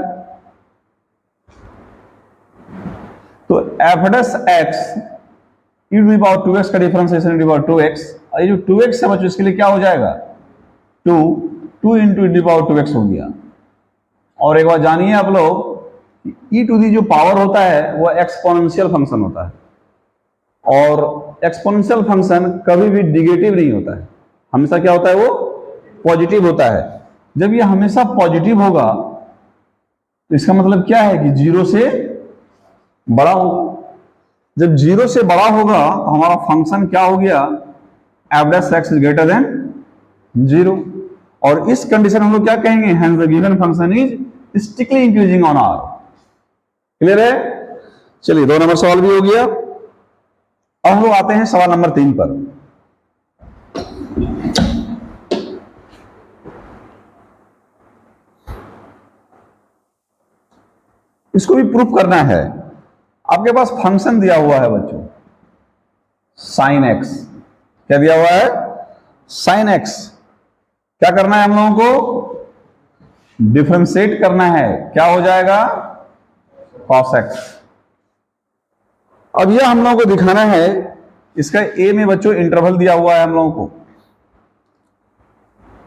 तो f dash x e to the power 2x का differentiation e to the power 2x, और ये जो 2x है बच्चों इसके लिए क्या हो जाएगा, 2 into e to the power 2x हो गया। और एक बात जानिए आप लोग, ई टू दी जो पावर होता है वो एक्सपोनेंशियल फंक्शन होता है, और एक्सपोनेंशियल फंक्शन कभी भी नेगेटिव नहीं होता है, हमेशा क्या होता है, वो पॉजिटिव होता है। जब ये हमेशा पॉजिटिव होगा तो इसका मतलब क्या है कि 0 से बड़ा होगा। जब 0 से बड़ा होगा तो हमारा फंक्शन क्या हो गया, f dash x is greater than 0, और इस कंडीशन हम लोग क्या कहेंगे, hence the given function is strictly increasing on R. Clear है। चलिए 2 नंबर सवाल भी हो गया। अब हम लोग आते हैं सवाल नंबर 3 पर। इसको भी प्रूफ करना है। आपके पास फंक्शन दिया हुआ है बच्चों साइन एक्स। क्या दिया हुआ है, साइन एक्स। क्या करना है हम लोगों को, डिफरेंशिएट करना है। क्या हो जाएगा, कॉस एक्स। अब यह हम लोगों को दिखाना है, इसका ए में बच्चों इंटरवल दिया हुआ है हम लोगों को,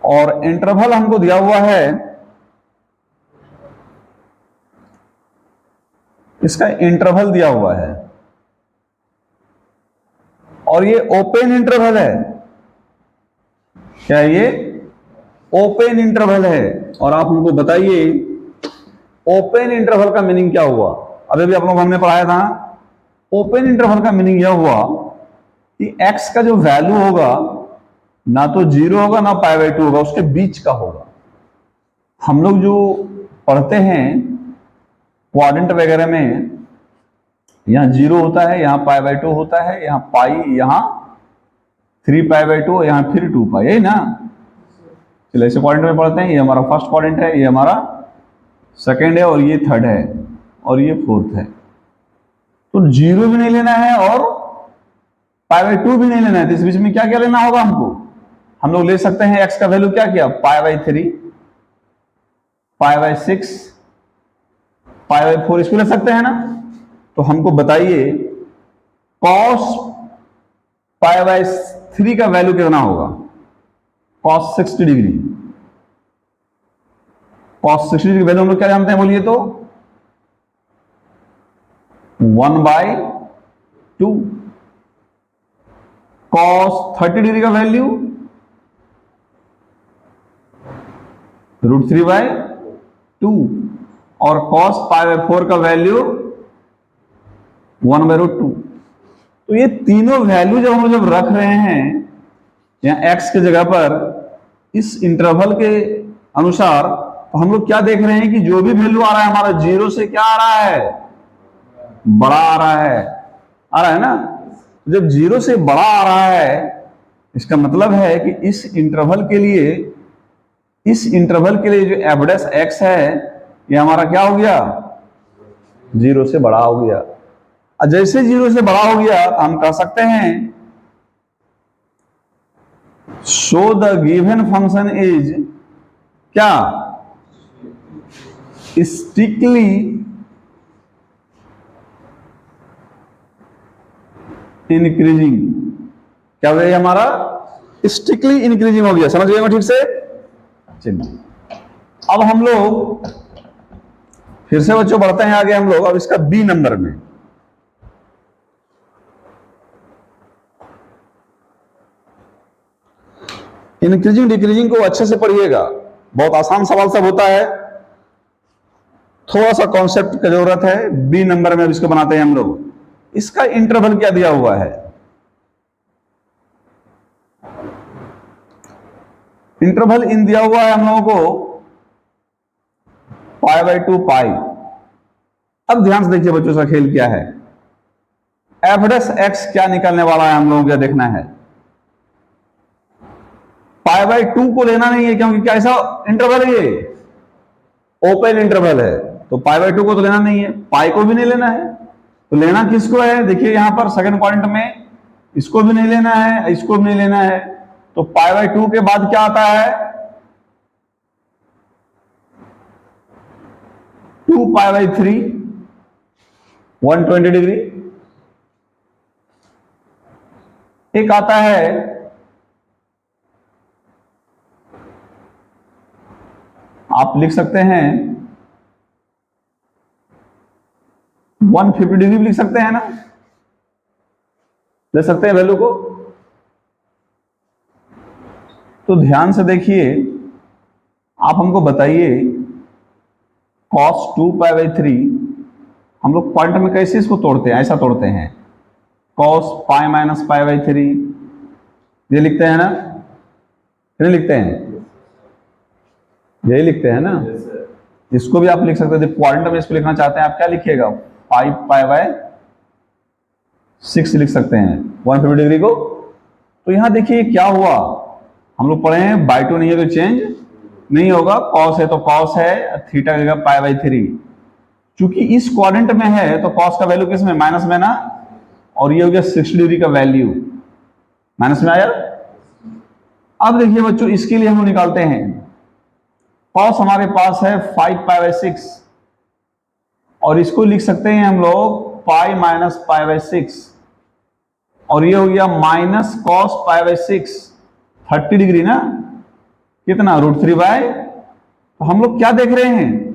और इंटरवल हमको दिया हुआ है, इसका इंटरवल दिया हुआ है, और ये ओपन इंटरवल है। क्या ये ओपन इंटरवल है। और आप हमको बताइए ओपन इंटरवल का मीनिंग क्या हुआ। अभी भी आप लोग हमने पढ़ाया था, ओपन इंटरवल का मीनिंग यह हुआ कि x का जो वैल्यू होगा ना तो 0 होगा ना π/2 होगा, उसके बीच का होगा। हम लोग जो पढ़ते हैं क्वाड्रेंट वगैरह में, यहां 0 होता है, यहां π/2 होता है, यहां पाई, यहां 3π/2, यहां फिर 2π, यही ना। चलिए ऐसे क्वाड्रेंट में पढ़ते हैं। ये हमारा फर्स्ट क्वाड्रेंट है, ये हमारा सेकेंड है, और ये थर्ड है, और ये फोर्थ है। तो 0 भी नहीं लेना है और π/2 भी नहीं लेना है। तो इस बीच में क्या क्या लेना होगा हमको, हम लोग ले सकते हैं x का वैल्यू क्या किया, π/3, π/6, π/4, इसको ले सकते हैं ना। तो हमको बताइए cos π/3 का वैल्यू कितना होगा, cos 60 degree. cos 60 degree value हम लोग क्या जानते हैं, बोलिए तो 1/2 cos 30 डिग्री का वैल्यू √3/2 और cos π/4 का वैल्यू 1/√2। तो ये तीनों वैल्यू जब हम रख रहे हैं यहाँ x के जगह पर इस इंटरवल के अनुसार, तो हम लोग क्या देख रहे हैं कि जो भी वैल्यू आ रहा है हमारा जीरो से क्या आ रहा है, बड़ा आ रहा है ना। जब जीरो से बड़ा आ रहा है इसका मतलब है कि इस इंटरवल के लिए जो एफ' एक्स है ये हमारा क्या हो गया, जीरो से बड़ा हो गया। और जैसे जीरो से बड़ा हो गया तो हम कह सकते हैं show the given function is क्या, स्ट्रिक्टली इंक्रीजिंग। क्या हो गया हमारा, स्ट्रिक्टली इंक्रीजिंग हो गया। समझ गए ठीक से। चलिए अब हम लोग फिर से बच्चों बढ़ते हैं आगे। हम लोग अब इसका बी नंबर में इंक्रीजिंग डिक्रीजिंग को अच्छे से पढ़िएगा, बहुत आसान सवाल सब होता है, थोड़ा सा कॉन्सेप्ट की जरूरत है। बी नंबर में अब इसको बनाते हैं हम लोग। इसका इंटरवल क्या दिया हुआ है, इंटरवल इन दिया हुआ है हम लोगों को π/2 पाई। अब ध्यान से देखिए बच्चों, का खेल क्या है, f' क्या निकलने वाला है हम लोगों को देखना है। π/2 को लेना नहीं है क्योंकि क्या ऐसा इंटरवल है, ये ओपन इंटरवल है, तो π/2 को तो लेना नहीं है, पाई को भी नहीं लेना है। तो लेना किसको है, देखिए यहां पर सेकंड पॉइंट में इसको भी नहीं लेना है, इसको भी नहीं लेना है। तो π/2 के बाद क्या आता है, 2π/3 120 डिग्री। एक आता है आप लिख सकते हैं 150 डिग्री भी लिख सकते हैं ना, ले सकते हैं वैल्यू को। तो ध्यान से देखिए, आप हमको बताइए cos 2π/3 हम लोग पॉइंट में कैसे इसको तोड़ते हैं, ऐसा तोड़ते हैं cos π - π/3 ये लिखते हैं ना, नहीं लिखते हैं, यही लिखते हैं ना। इसको भी आप लिख सकते हैं, क्वाड्रेंट में इसको लिखना चाहते हैं आप क्या लिखिएगा, 5π/6 लिख सकते हैं 150 डिग्री को। तो यहां देखिए क्या हुआ, हम लोग पढ़े हैं बाय 2 नहीं है तो चेंज नहीं होगा, कॉस है तो कॉस है, थीटा की जगह π/3। चूंकि इस क्वाड्रेंट में है तो कॉस का वैल्यू किस में, माइनस में ना, और ये हो गया 60 डिग्री का वैल्यू माइनस में आया। अब देखिए बच्चों इसके लिए हम निकालते हैं, कॉस हमारे पास है 5π/6 और इसको लिख सकते हैं हम लोग पाई - π/6 और ये हो गया माइनस कॉस π/6 30 डिग्री ना, कितना √3/। तो हम लोग क्या देख रहे हैं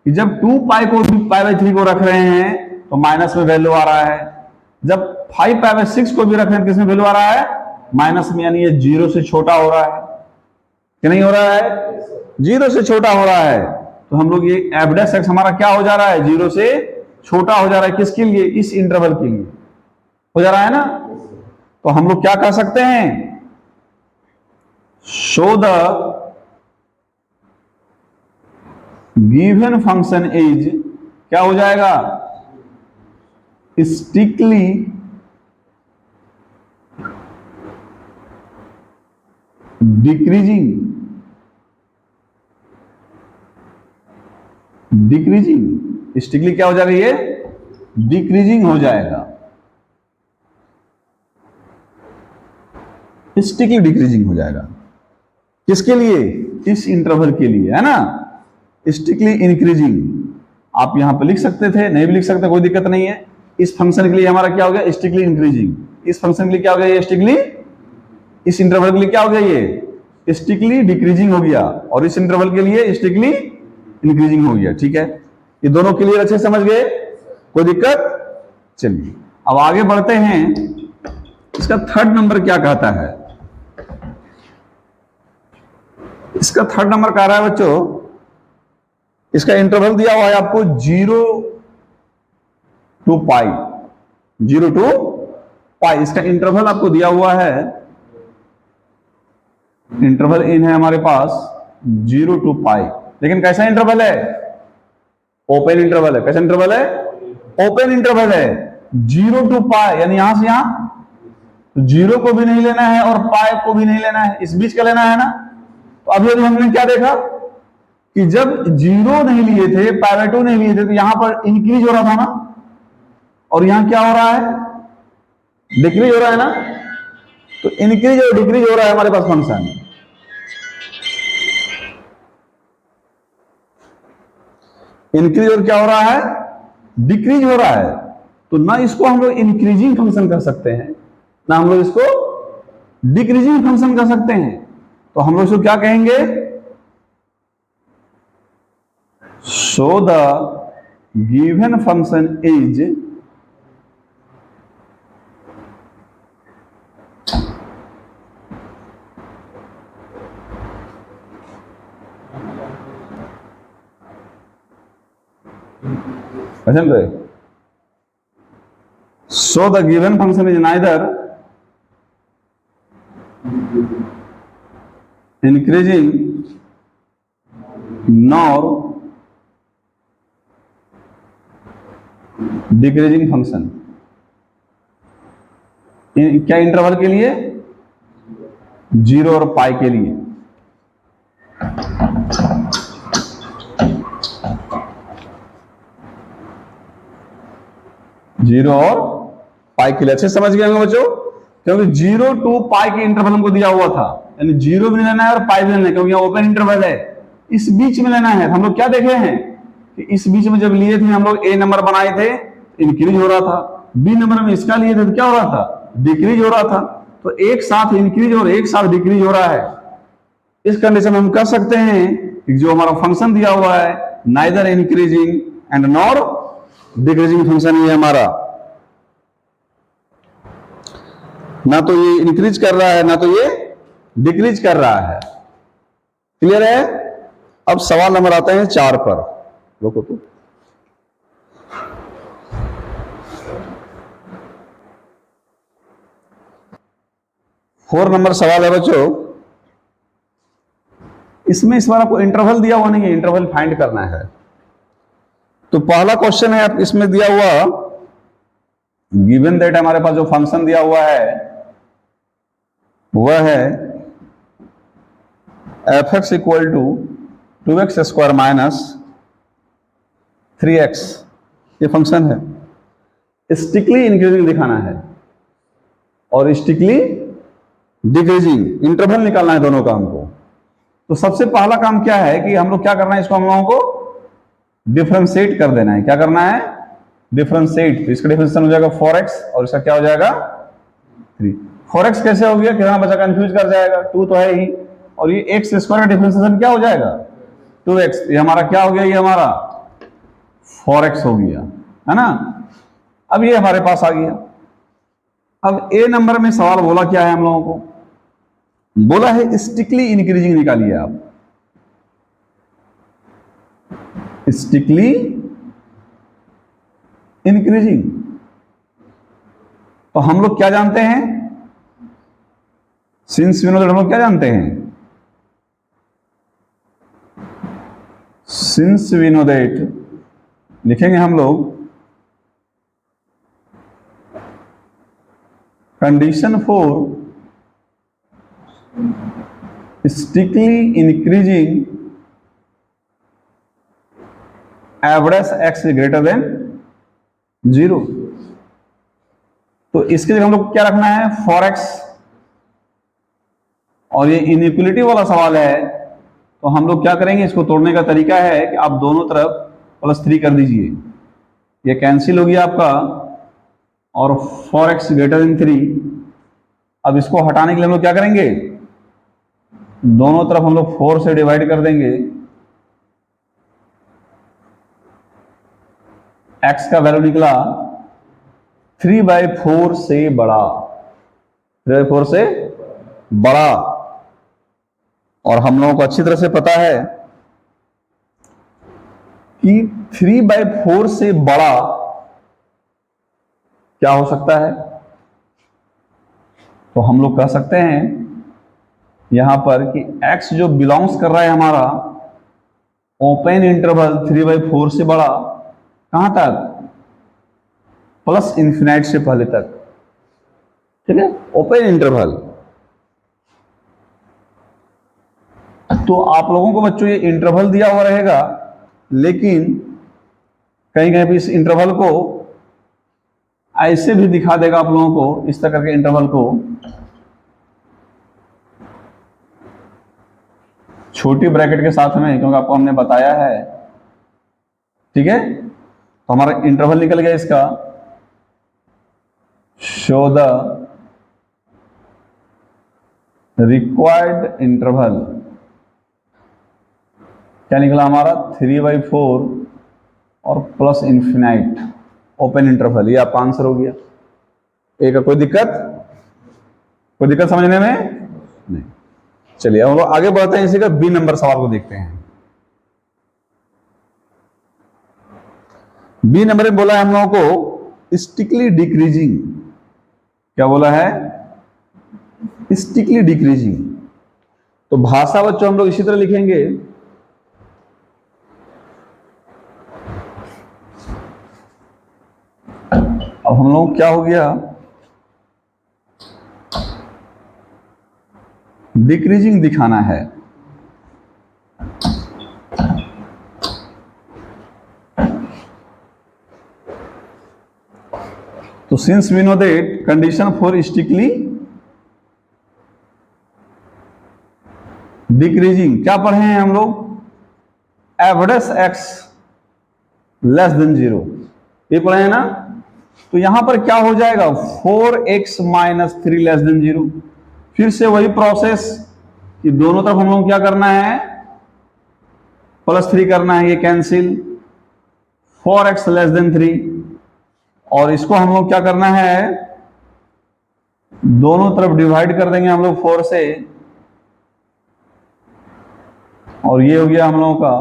कि जब 2π को भी π/3 को रख रहे हैं तो माइनस में वैल्यू आ रहा है, जब 5π/6 को भी रख रहे हैं किसमें वैल्यू आ रहा है, माइनस में, यानी ये जीरो से छोटा हो रहा है कि नहीं हो रहा है, जीरो से छोटा हो रहा है। तो हम लोग ये f' हमारा क्या हो जा रहा है, जीरो से छोटा हो जा रहा है, किसके लिए, इस इंटरवल के लिए हो जा रहा है ना। तो हम लोग क्या कह सकते हैं, show the given function is क्या हो जाएगा, स्ट्रिक्टली डिक्रीजिंग स्ट्रिक्टली क्या हो जाएगा, ये डिक्रीजिंग हो जाएगा, स्ट्रिक्टली डिक्रीजिंग हो जाएगा। किसके लिए, इस इंटरवल के लिए, है ना। स्ट्रिक्टली इंक्रीजिंग आप यहां पर लिख सकते थे, नहीं भी लिख सकते, कोई दिक्कत नहीं है। इस फंक्शन के लिए हमारा क्या हो गया, स्ट्रिक्टली इंक्रीजिंग। इस फंक्शन के लिए क्या हो गया, ये स्ट्रिक्टली, इस इंटरवल के लिए क्या हो गया, ये स्ट्रिक्टली डिक्रीजिंग हो गया, और इस इंटरवल के लिए स्ट्रिक्टली इंक्रीजिंग हो गया। ठीक है, ये दोनों क्लियर, अच्छे समझ गए, कोई दिक्कत चलिए अब आगे बढ़ते हैं, इसका थर्ड नंबर क्या कहता है। इसका थर्ड नंबर कह रहा है बच्चों, इसका इंटरवल दिया हुआ है आपको 0 to पाई, 0 to पाई इसका इंटरवल आपको दिया हुआ है। इंटरवल इन है हमारे पास 0 to पाई, लेकिन कैसा इंटरवल है? ओपन इंटरवल है। कैसा इंटरवल है? ओपन इंटरवल है। 0 to पाई यानी यहां से यहां, तो 0 को भी नहीं लेना है और पाई को भी नहीं लेना है, इस बीच का लेना है ना। तो अभी हमने क्या देखा कि जब 0 नहीं लिए थे, पाई/2 नहीं लिए थे, तो यहां पर इंक्रीज हो रहा था ना, और यहां क्या हो रहा है? डिक्रीज हो रहा है ना। तो इंक्रीज और डिक्रीज हो रहा है हमारे पास फंक्शन। इंक्रीज और क्या हो रहा है? डिक्रीज हो रहा है। तो ना इसको हम लोग इंक्रीजिंग फंक्शन कर सकते हैं, ना हम लोग इसको डिक्रीजिंग फंक्शन कर सकते हैं। तो हम लोग इसको क्या कहेंगे? So the given function is so the given function is neither increasing nor decreasing function। क्या इंटरवल के लिए? 0 और पाई के लिए। जीरो और पाई के लिए। अच्छे समझ गए होंगे बच्चों, क्योंकि 0 to पाई के इंटरवल हमको दिया हुआ था, यानी 0 भी लेना है और पाई भी लेना है, क्योंकि ओपन इंटरवल है। इस बीच में लेना है। हम लोग क्या देखे हैं कि इस बीच में जब लिए थे हम लोग ए नंबर बनाए थे, इंक्रीज हो रहा था। बी नंबर में इसका लिए थे तो क्या हो रहा था? डिक्रीज हो रहा था। तो एक साथ इंक्रीज और एक साथ डिक्रीज हो रहा है। इस कंडीशन में हम कह सकते हैं कि जो हमारा फंक्शन दिया हुआ है, neither increasing and nor decreasing function ही है हमारा। ना तो ये इंक्रीज कर रहा है, ना तो ये डिक्रीज कर रहा है। क्लियर है? अब सवाल नंबर आते हैं 4 पर। रोको तो। फोर नंबर सवाल है बच्चों, इसमें इस बार आपको इंटरवल दिया हुआ नहीं है, इंटरवल फाइंड करना है। तो पहला क्वेश्चन है आप इसमें दिया हुआ, गिवन दैट हमारे पास जो फंक्शन दिया हुआ है वह है f(x) equal to 2x square minus 3x। ये फंक्शन है। स्टिकली इंक्रीजिंग दिखाना है और स्टिकली डिक्रीजिंग, इंटरवल निकालना है दोनों का हमको। तो सबसे पहला काम क्या है कि हम लोग क्या करना है, इसको हम लोगों को डिफरेंशिएट कर देना है। क्या करना है? डिफरेंशिएट। तो इसका डिफरेंशिएशन हो जाएगा 4x और इसका क्या हो जाएगा? 3। 4x कैसे हो गया? कितना बच्चा कंफ्यूज कर जाएगा, 2 तो है ही, और ये x स्क्वायर का डिफरेंशिएशन क्या हो जाएगा? 2x। ये हमारा क्या हो गया? ये हमारा 4x हो गया, है ना। अब ये हमारे पास आ गया। अब ए नंबर में सवाल बोला क्या है हम लोगों को? बोला है स्टिकली इंक्रीजिंग निकालिए आप। स्टिकली इंक्रीजिंग। तो हम लोग क्या जानते हैं? सिंस वी नो दैट, हम लोग क्या जानते हैं? सिंस वी नो दैट लिखेंगे हम लोग, condition for strictly increasing average x greater than 0। तो इसके लिए हम लोग क्या रखना है? 4x। और ये इनइक्वलिटी वाला सवाल है, तो हम लोग क्या करेंगे? इसको तोड़ने का तरीका है कि आप दोनों तरफ +3 कर दीजिए, ये कैंसिल हो गया आपका, और 4x ग्रेटर देन 3। अब इसको हटाने के लिए हम लोग क्या करेंगे? दोनों तरफ हम लोग 4 से डिवाइड कर देंगे। x का वैल्यू निकला 3/4 से बड़ा, 3/4 से बड़ा। और हम लोगों को अच्छी तरह से पता है कि 3/4 से बड़ा क्या हो सकता है। तो हम लोग कह सकते हैं यहां पर कि x जो बिलोंग्स कर रहा है हमारा ओपन इंटरवल 3/4 से बड़ा, कहां तक, प्लस इंफिनाइट से पहले तक, ठीक है, ओपन इंटरवल। तो आप लोगों को बच्चों ये इंटरवल दिया हुआ रहेगा, लेकिन कहीं कहीं भी इस इंटरवल को ऐसे भी दिखा देगा आप लोगों को, इस तरह के इंटरवल को छोटी ब्रैकेट के साथ में, क्योंकि आपको हमने बताया है, ठीक है। तो हमारा इंटरवल निकल गया इसका, शो द रिक्वायर्ड इंटरवल, क्या निकला हमारा 3/4 और प्लस इंफिनाइट ओपन इंटरवल। ये आपका आंसर हो गया। एक कोई दिक्कत, कोई दिक्कत समझने में नहीं। चलिए हम लोग आगे बढ़ते हैं, इसी का बी नंबर सवाल को देखते हैं। बी नंबर में बोला है हम लोगों को स्टिकली डिक्रीजिंग, क्या बोला है, स्टिकली डिक्रीजिंग। तो भाषा बच्चों हम लोग इसी तरह लिखेंगे, अब हम लोग क्या हो गया, डिक्रीजिंग दिखाना है। तो since we know that condition for strictly decreasing, क्या पढ़े हैं हम लोग, एवरेज x लेस देन 0, ये पढ़े हैं ना। तो यहां पर क्या हो जाएगा, 4x - 3 लेस देन 0। फिर से वही प्रोसेस कि दोनों तरफ हम लोग क्या करना है, +3 करना है, ये कैंसिल, 4x लेस देन 3। और इसको हम लोग क्या करना है, दोनों तरफ डिवाइड कर देंगे हम लोग 4 से, और ये हो गया हम लोगों का।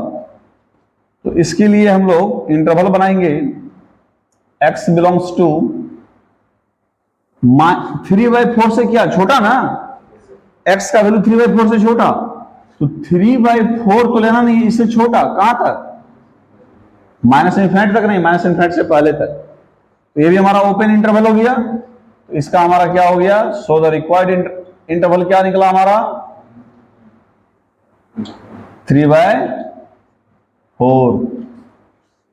तो इसके लिए हम लोग इंटरवल बनाएंगे, x बिलोंग्स टू 3/4 से क्या छोटा ना, x का वैल्यू 3/4 से छोटा, तो 3/4 तो लेना नहीं है, इससे छोटा, कहां तक, माइनस इनफिनिट तक नहीं, माइनस इनफिनिट से पहले तक। तो ये भी हमारा ओपन इंटरवल हो गया। तो इसका हमारा क्या हो गया, सो द रिक्वायर्ड इंटरवल क्या निकला हमारा, 3/4।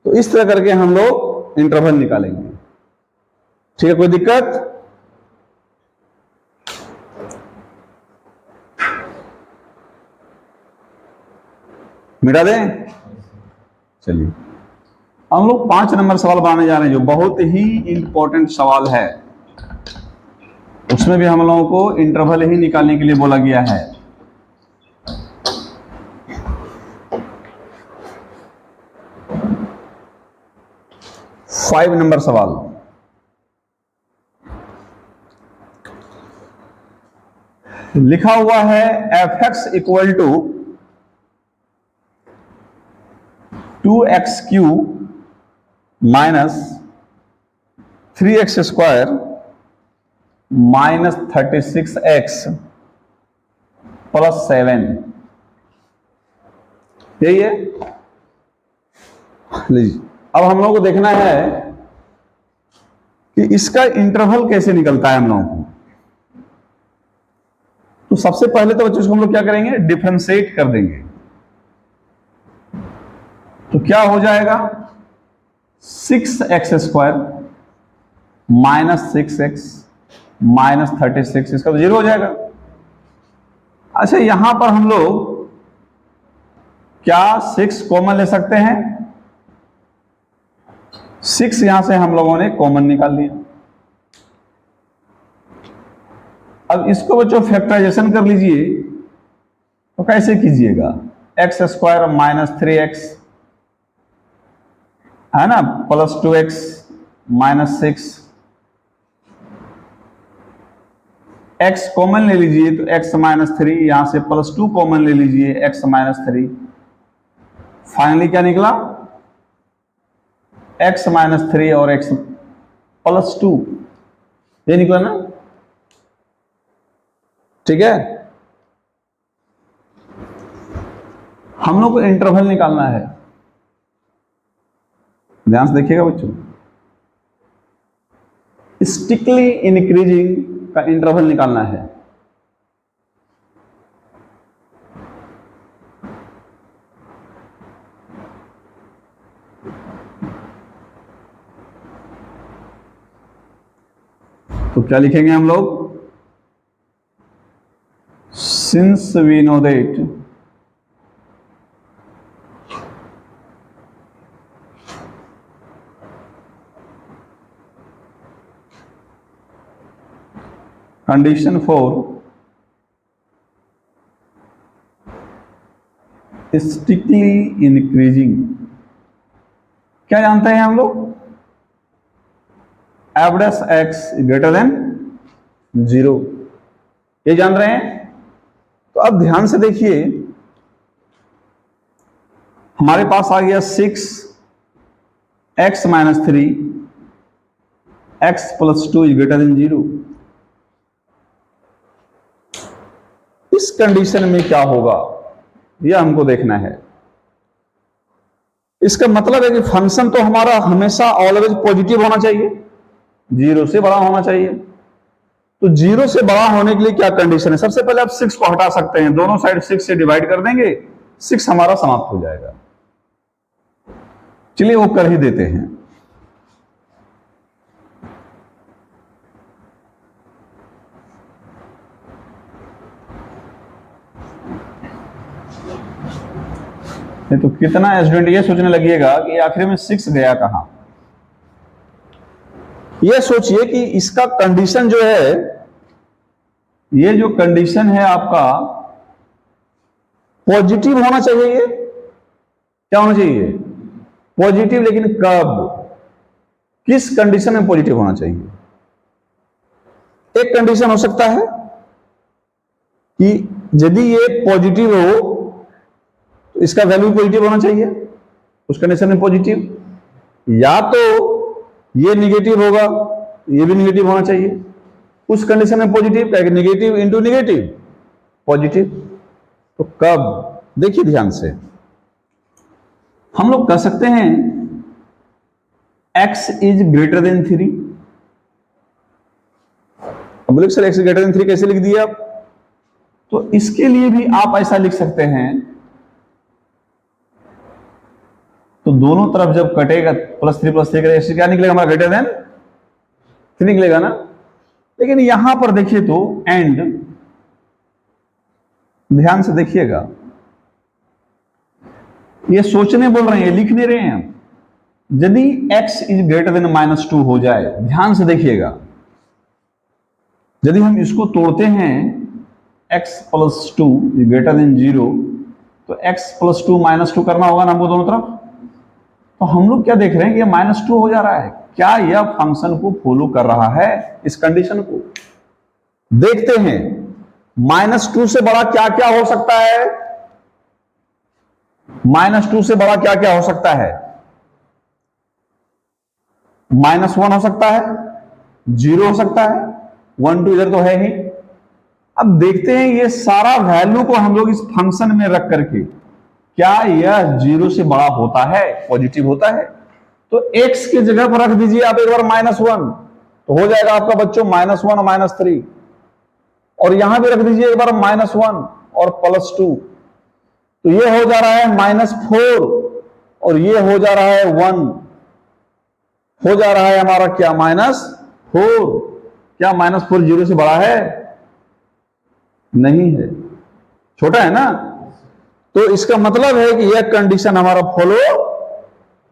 तो इस तरह करके हम लोग इंटरवल निकालेंगे, ठीक है। कोई दिक्कत, मिटा दें। चलिए हम लोग 5 नंबर सवाल बनाने जा रहे हैं, जो बहुत ही इंपॉर्टेंट सवाल है। उसमें भी हम लोगों को इंटरवल ही निकालने के लिए बोला गया है। फाइव नंबर सवाल, लिखा हुआ है f(x) = 2x³ - 3x² - 36x + 7, यही है। लीजिए अब हम लोगों को देखना है कि इसका इंटरवल कैसे निकलता है हम लोगों को। तो सबसे पहले तो बच्चों हम लोग क्या करेंगे, डिफरेंशिएट कर देंगे। तो क्या हो जाएगा, 6x² - 6x - 36, इसका तो 0 हो जाएगा। अच्छा यहां पर हम लोग क्या 6 कॉमन ले सकते हैं, 6 यहां से हम लोगों ने कॉमन निकाल लिया। अब इसको बच्चों फैक्टराइजेशन कर लीजिए। तो कैसे कीजिएगा, x² - 3x है ना, +2x - 6 x कॉमन ले लीजिए तो x माइनस 3, यहां से +2 कॉमन ले लीजिए x माइनस 3, फाइनली क्या निकला x माइनस 3 और x +2, ये निकला ना, ठीक है। हम लोग को इंटरवल निकालना है, ध्यान से देखिएगा बच्चों, स्टिकली इंक्रीजिंग का इंटरवल निकालना है। तो क्या लिखेंगे हम लोग, since we know that condition for strictly increasing, क्या जानते हैं हम लोग, एवरेज x ग्रेटर देन 0, ये जान रहे हैं। तो अब ध्यान से देखिए, हमारे पास आ गया 6x minus 3 x + 2 is greater than 0। इस कंडीशन में क्या होगा यह हमको देखना है। इसका मतलब है कि फंक्शन तो हमारा हमेशा ऑलवेज पॉजिटिव होना चाहिए, 0 से बड़ा होना चाहिए। तो 0 से बड़ा होने के लिए क्या कंडीशन है, सबसे पहले आप 6 को हटा सकते हैं, दोनों साइड 6 से डिवाइड कर देंगे, 6 हमारा समाप्त हो जाएगा। चलिए वो कर ही देते हैं। नहीं तो कितना स्टूडेंट ये सोचने लगिएगा कि आखिर में 6 गया कहां। ये सोचिए कि इसका कंडीशन जो है, ये जो कंडीशन है आपका पॉजिटिव होना चाहिए। ये क्या होना चाहिए, पॉजिटिव, लेकिन कब, किस कंडीशन में पॉजिटिव होना चाहिए। एक कंडीशन हो सकता है कि यदि ये पॉजिटिव हो तो इसका वैल्यू पॉजिटिव होना चाहिए, उस कंडीशन में पॉजिटिव, या तो ये निगेटिव होगा, ये भी निगेटिव होना चाहिए, उस कंडीशन में पॉजिटिव, क्या निगेटिव इंटू निगेटिव पॉजिटिव। तो कब, देखिए ध्यान से, हम लोग कह सकते हैं x इज ग्रेटर देन 3। अब बोले सर x ग्रेटर देन 3 कैसे लिख दिए आप, तो इसके लिए भी आप ऐसा लिख सकते हैं। तो दोनों तरफ जब कटेगा +3 + 3 करेगा, क्या निकलेगा हमारा, ग्रेटर देन 3 निकलेगा ना। लेकिन यहां पर देखिए तो एंड, ध्यान से देखिएगा, ये सोचने बोल रहे हैं, लिख नहीं रहे हैं। यदि x इज ग्रेटर देन -2 हो जाए, ध्यान से देखिएगा, यदि हम इसको तोड़ते हैं x + 2 इज ग्रेटर देन 0, तो x + 2 -2 करना होगा ना हमको दोनों तरफ। तो हम लोग क्या देख रहे हैं कि ये -2 हो जा रहा है, क्या यह फंक्शन को फॉलो कर रहा है, इस कंडीशन को देखते हैं। -2 से बड़ा क्या क्या हो सकता है, -2 से बड़ा क्या क्या हो सकता है, -1 हो सकता है, 0 हो सकता है, 1 2 इधर तो है ही। अब देखते हैं ये सारा वैल्यू को हम लोग इस फंक्शन में रख करके क्या यह 0 से बड़ा होता है, पॉजिटिव होता है। तो x की जगह पर रख दीजिए आप एक बार -1, तो हो जाएगा आपका बच्चों -1 और -3, और यहां भी रख दीजिए एक बार -1 और +2, तो ये हो जा रहा है -4 और ये हो जा रहा है 1, हो जा रहा है हमारा क्या, -4। क्या -4 0 से बड़ा है, नहीं है, छोटा है ना। तो इसका मतलब है कि यह कंडीशन हमारा फॉलो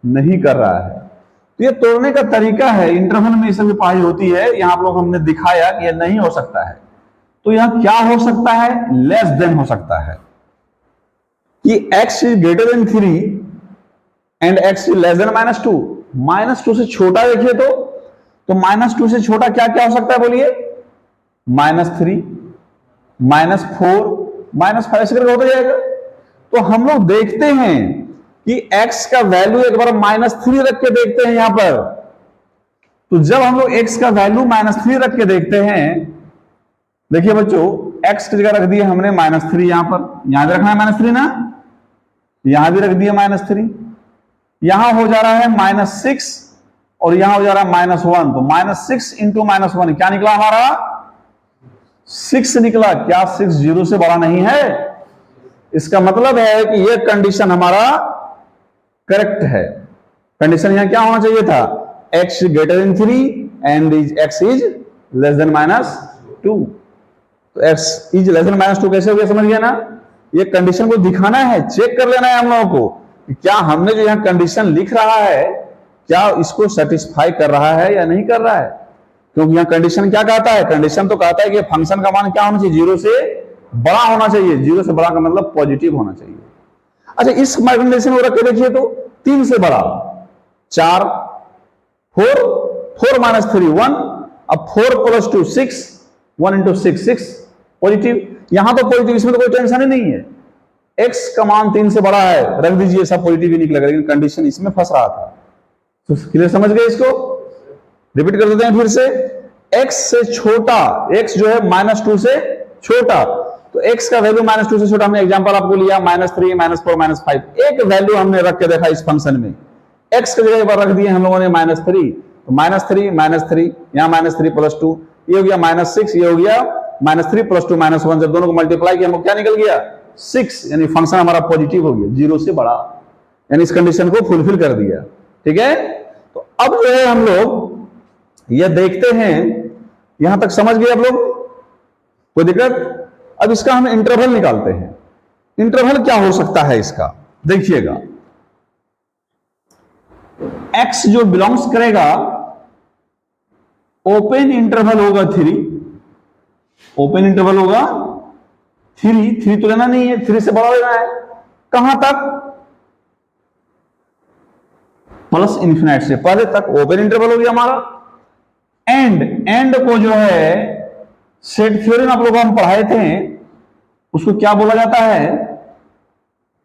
नहीं कर रहा है। तो ये तोड़ने का तरीका है, इंटरवल में ये सब पढ़ाई होती है, यहां आप लोग हमने दिखाया कि यह नहीं हो सकता है। तो यहां क्या हो सकता है, लेस देन हो सकता है, कि x is greater then 3 and x is less then -2। -2 से छोटा देखिए तो -2 से छोटा क्या क्या हो सकता है बोलिए, -3, -4, -5 ऐसे करके होता जाएगा। तो हम लोग देखते हैं कि x का वैल्यू एक बार -3 रख के देखते हैं यहां पर। तो जब हम लोग x का वैल्यू -3 रख के देखते हैं, देखिए बच्चों, x की जगह रख दिए हमने -3 यहां पर, यहां भी रखना है -3 ना, यहां भी रख दिया -3, यहां हो जा रहा है -6 और यहां हो जा रहा है -1, तो -6 इंटू -1 क्या निकला हमारा? 6 निकला। क्या 6 0 से बड़ा नहीं है? इसका मतलब है कि यह कंडीशन हमारा करेक्ट है। कंडीशन यहां क्या होना चाहिए था? x greater then 3 and x is less then -2। तो x इज लेस देन -2 कैसे हो गया, समझ गया ना? ये कंडीशन को दिखाना है, चेक कर लेना है हम लोगों को कि क्या हमने जो यहां कंडीशन लिख रहा है क्या इसको सेटिस्फाई कर रहा है या नहीं कर रहा है। क्योंकि यहां कंडीशन क्या कहता है? कंडीशन तो कहता है कि फंक्शन का मान क्या होना चाहिए? 0 से बड़ा होना चाहिए। 0 से बड़ा का मतलब पॉजिटिव होना चाहिए। अच्छा, इस कंडीशन को रख के देखिए तो 3 से बड़ा 4, 4 माइनस 3 1, अब 4 प्लस 2 6, 1 इंटू 6 पॉजिटिव। यहां तो पॉजिटिव, इसमें तो कोई टेंशन ही नहीं है। x का मान 3 से बड़ा है, रख दीजिए, सब पॉजिटिव ही निकलेगा, लेकिन कंडीशन इसमें फंस रहा था। तो क्लियर, समझ गए इसको? रिपीट कर देते हैं फिर से। x से छोटा, x जो है -2 से छोटा, तो x का वैल्यू -2 से छोटा, हमने एग्जांपल आपको लिया -3, -4, -5। एक वैल्यू हमने रख के देखा इस फंक्शन में, x की जगह एक बार रख दिए हम लोगों ने -3, तो -3 यहां -3 प्लस 2, ये हो गया -6, ये हो गया -3 प्लस 2 -1। जब दोनों को मल्टीप्लाई किया हमको क्या निकल गया? 6, यानी फंक्शन हमारा पॉजिटिव हो गया, 0 से बड़ा, यानी इस कंडीशन को फुलफिल कर दिया। ठीक है, तो अब जो है हम लोग ये देखते हैं, यहां तक समझ गए आप लोग? कोई दिक्कत? अब इसका हम इंटरवल निकालते हैं। इंटरवल क्या हो सकता है इसका, देखिएगा। x जो बिलोंग्स करेगा ओपन इंटरवल होगा 3, ओपन इंटरवल होगा 3 तो लेना नहीं है, 3 से बड़ा लेना है। कहां तक? प्लस इन्फिनाइट से पहले तक ओपन इंटरवल हो गया हमारा। एंड को जो है सेट थ्योरम आप लोग हम पढ़ाए थे, उसको क्या बोला जाता है?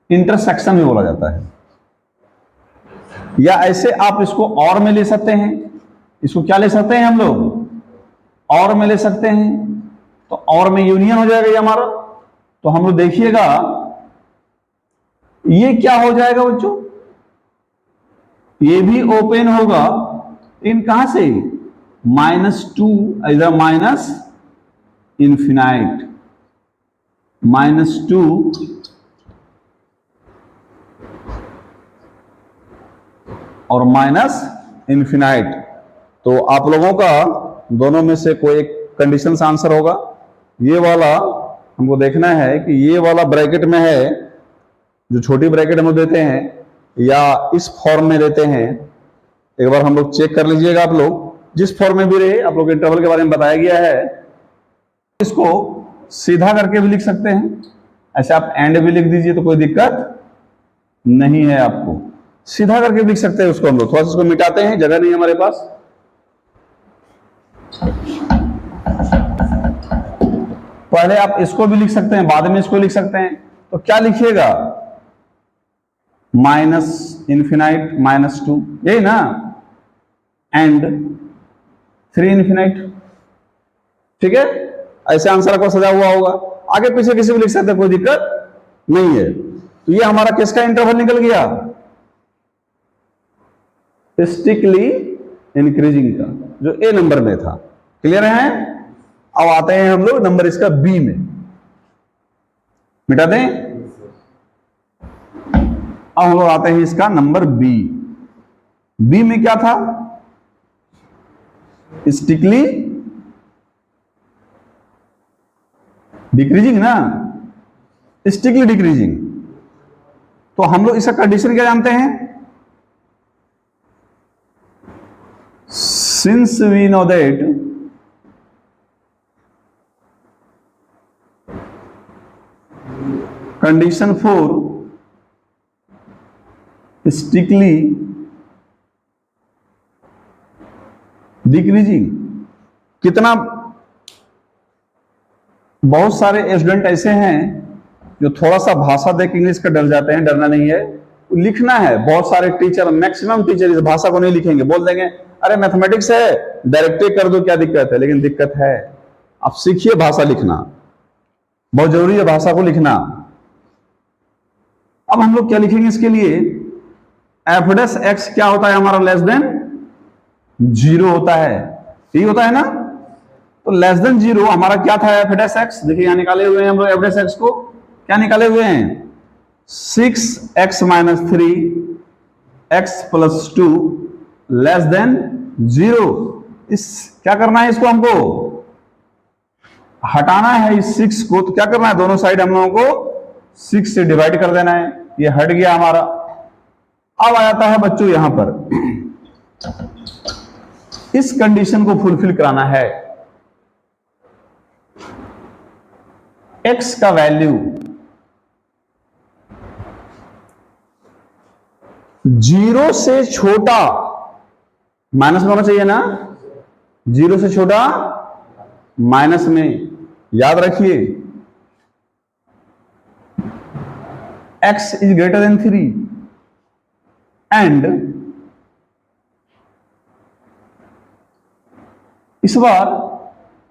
इंटरसेक्शन में बोला जाता है। या ऐसे आप इसको और में ले सकते हैं, इसको क्या ले सकते हैं हम लोग? और में ले सकते हैं। तो और में यूनियन हो जाएगा ये हमारा। तो हम लोग देखिएगा ये क्या हो जाएगा बच्चों, ये भी ओपन होगा, इन कहां से? -2 इधर माइनस इन्फिनाइट, -2 और माइनस इन्फिनाइट। तो आप लोगों का दोनों में से कोई एक कंडीशन से आंसर होगा। ये वाला हमको देखना है कि ये वाला ब्रैकेट में है, जो छोटी ब्रैकेट हम लोग देते हैं, या इस फॉर्म में देते हैं। एक बार हम लोग चेक कर लीजिएगा आप लोग, जिस फॉर्म में भी रहे, आप लोग इंटरवल के बारे में बताया गया है। इसको सीधा करके भी लिख सकते हैं, ऐसे आप एंड भी लिख दीजिए तो कोई दिक्कत नहीं है आपको। सीधा करके लिख सकते हैं उसको। हम लोग थोड़ा सा इसको मिटाते हैं, जगह नहीं हमारे पास। पहले आप इसको भी लिख सकते हैं, बाद में इसको लिख सकते हैं। तो क्या लिखिएगा? माइनस इन्फिनाइट -2, यही ना, एंड 3 इन्फिनाइट। ठीक है, ऐसे आंसर आपको सजा हुआ होगा। आगे पीछे किसी भी लिख सकते हैं, कोई दिक्कत नहीं है। तो ये हमारा किसका इंटरवल निकल गया? स्टिकली इंक्रीजिंग का, जो ए नंबर में था। क्लियर है? अब आते हैं हम लोग नंबर इसका बी में, मिटा दें। अब हम लोग आते हैं इसका नंबर बी। बी में क्या था? स्टिकली डिक्रीजिंग ना, स्टिकली डिक्रीजिंग। तो हम लोग इसका कंडीशन क्या जानते हैं? Since we know that condition for strictly decreasing, कितना बहुत सारे स्टूडेंट ऐसे हैं जो थोड़ा सा भाषा देख इंग्लिश का डर जाते हैं। डरना नहीं है, लिखना है। बहुत सारे टीचर, मैक्सिमम टीचर इस भाषा को नहीं लिखेंगे, बोल देंगे अरे मैथमेटिक्स है डायरेक्ट कर दो, क्या दिक्कत है। लेकिन दिक्कत है, आप सीखिए भाषा लिखना, बहुत जरूरी है भाषा को लिखना। अब हम लोग क्या लिखेंगे इसके लिए, एफ डैश एक्स क्या होता है हमारा, लेस देन 0 होता है, ठीक होता है ना। तो लेस देन 0 हमारा क्या था, एफ डैश एक्स। देखिए यहां निकाले हुए हैं हम लोग एफ डैश एक्स को, क्या निकाले हुए हैं, 6x minus 3 x plus 2 less than 0। इस क्या करना है, इसको हमको हटाना है इस 6 को। तो क्या करना है, दोनों साइड हम लोगों को 6 से डिवाइड कर देना है। ये हट गया हमारा। अब आ जाता है बच्चों यहां पर, इस कंडीशन को फुलफिल कराना है। x का वैल्यू 0 से छोटा, माइनस में होना चाहिए ना, 0 से छोटा माइनस में। याद रखिए x is greater then 3 and इस बार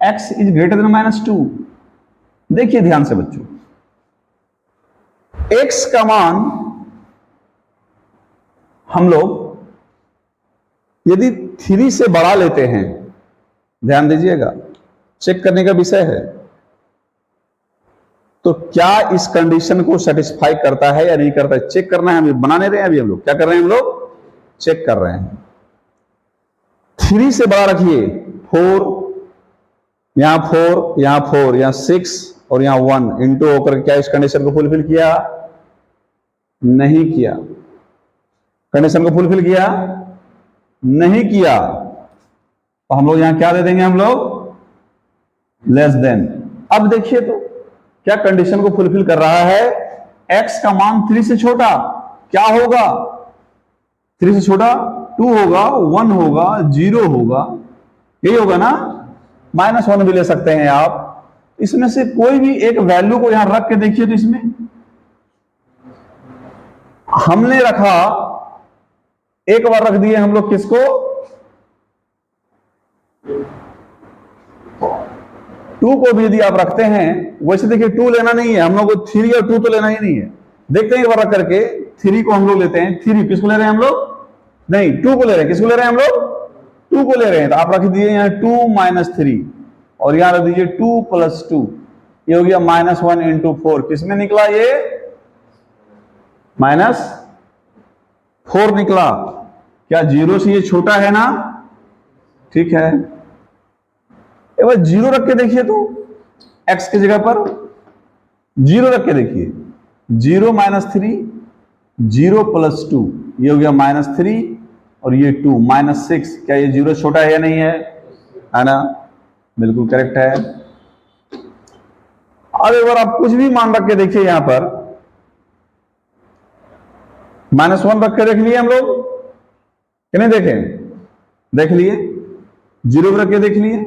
x इज ग्रेटर देन -2। देखिए ध्यान से बच्चों, x का मान हम लोग यदि 3 से बढ़ा लेते हैं, ध्यान दीजिएगा, चेक करने का विषय है, तो क्या इस कंडीशन को सेटिस्फाई करता है या नहीं करता है, चेक करना है। हमें बना नहीं रहे हैं अभी हम लोग, क्या कर रहे हैं, हम लोग चेक कर रहे हैं। 3 से बड़ा रखिए, 4, यहां 4, यहां 4, यहां 6 और यहां 1 इंटू होकर क्या इस कंडीशन को फुलफिल किया, नहीं किया। कंडीशन को फुलफिल किया, नहीं किया, तो हम लोग यहां क्या दे देंगे, हम लोग लेस देन। अब देखिए तो क्या कंडीशन को फुलफिल कर रहा है, x का मान 3 से छोटा, क्या होगा, 3 से छोटा 2 होगा, 1 होगा, 0 होगा, यही होगा ना। -1 भी ले सकते हैं आप। इसमें से कोई भी एक वैल्यू को यहां रख के देखिए, तो इसमें हमने रखा, एक बार रख दिए हम लोग किसको, 2 को भी यदि आप रखते हैं, वैसे देखिए 2 लेना नहीं है हम लोग को, 3 और 2 तो लेना ही नहीं है। देखते हैं एक बार रख करके, 3 को हम लोग लेते हैं, 3 किसको ले रहे हैं हम लोग, नहीं 2 को ले रहे हैं, किसको ले रहे हैं हम लोग, 2 को ले रहे हैं। तो आप रख दीजिए यहाँ 2 - 3 और यहां रख दीजिए 2 + 2, ये हो गया -1 × 4। किसमें निकला ये, -4 निकला। क्या 0 से ये छोटा है ना, ठीक है। एक बार 0 रख के देखिए तो, x की जगह पर 0 रख के देखिए, 0 - 3, 0 + 2, ये हो गया -3 और ये 2 -6। क्या ये 0 छोटा है या नहीं है ना, बिल्कुल करेक्ट है। अब एक बार आप कुछ भी मान रख के देखिए, यहां पर -1 रख के देख लिए हम लोग कि नहीं, देखें, देख लिए, 0 रख के देख लिए,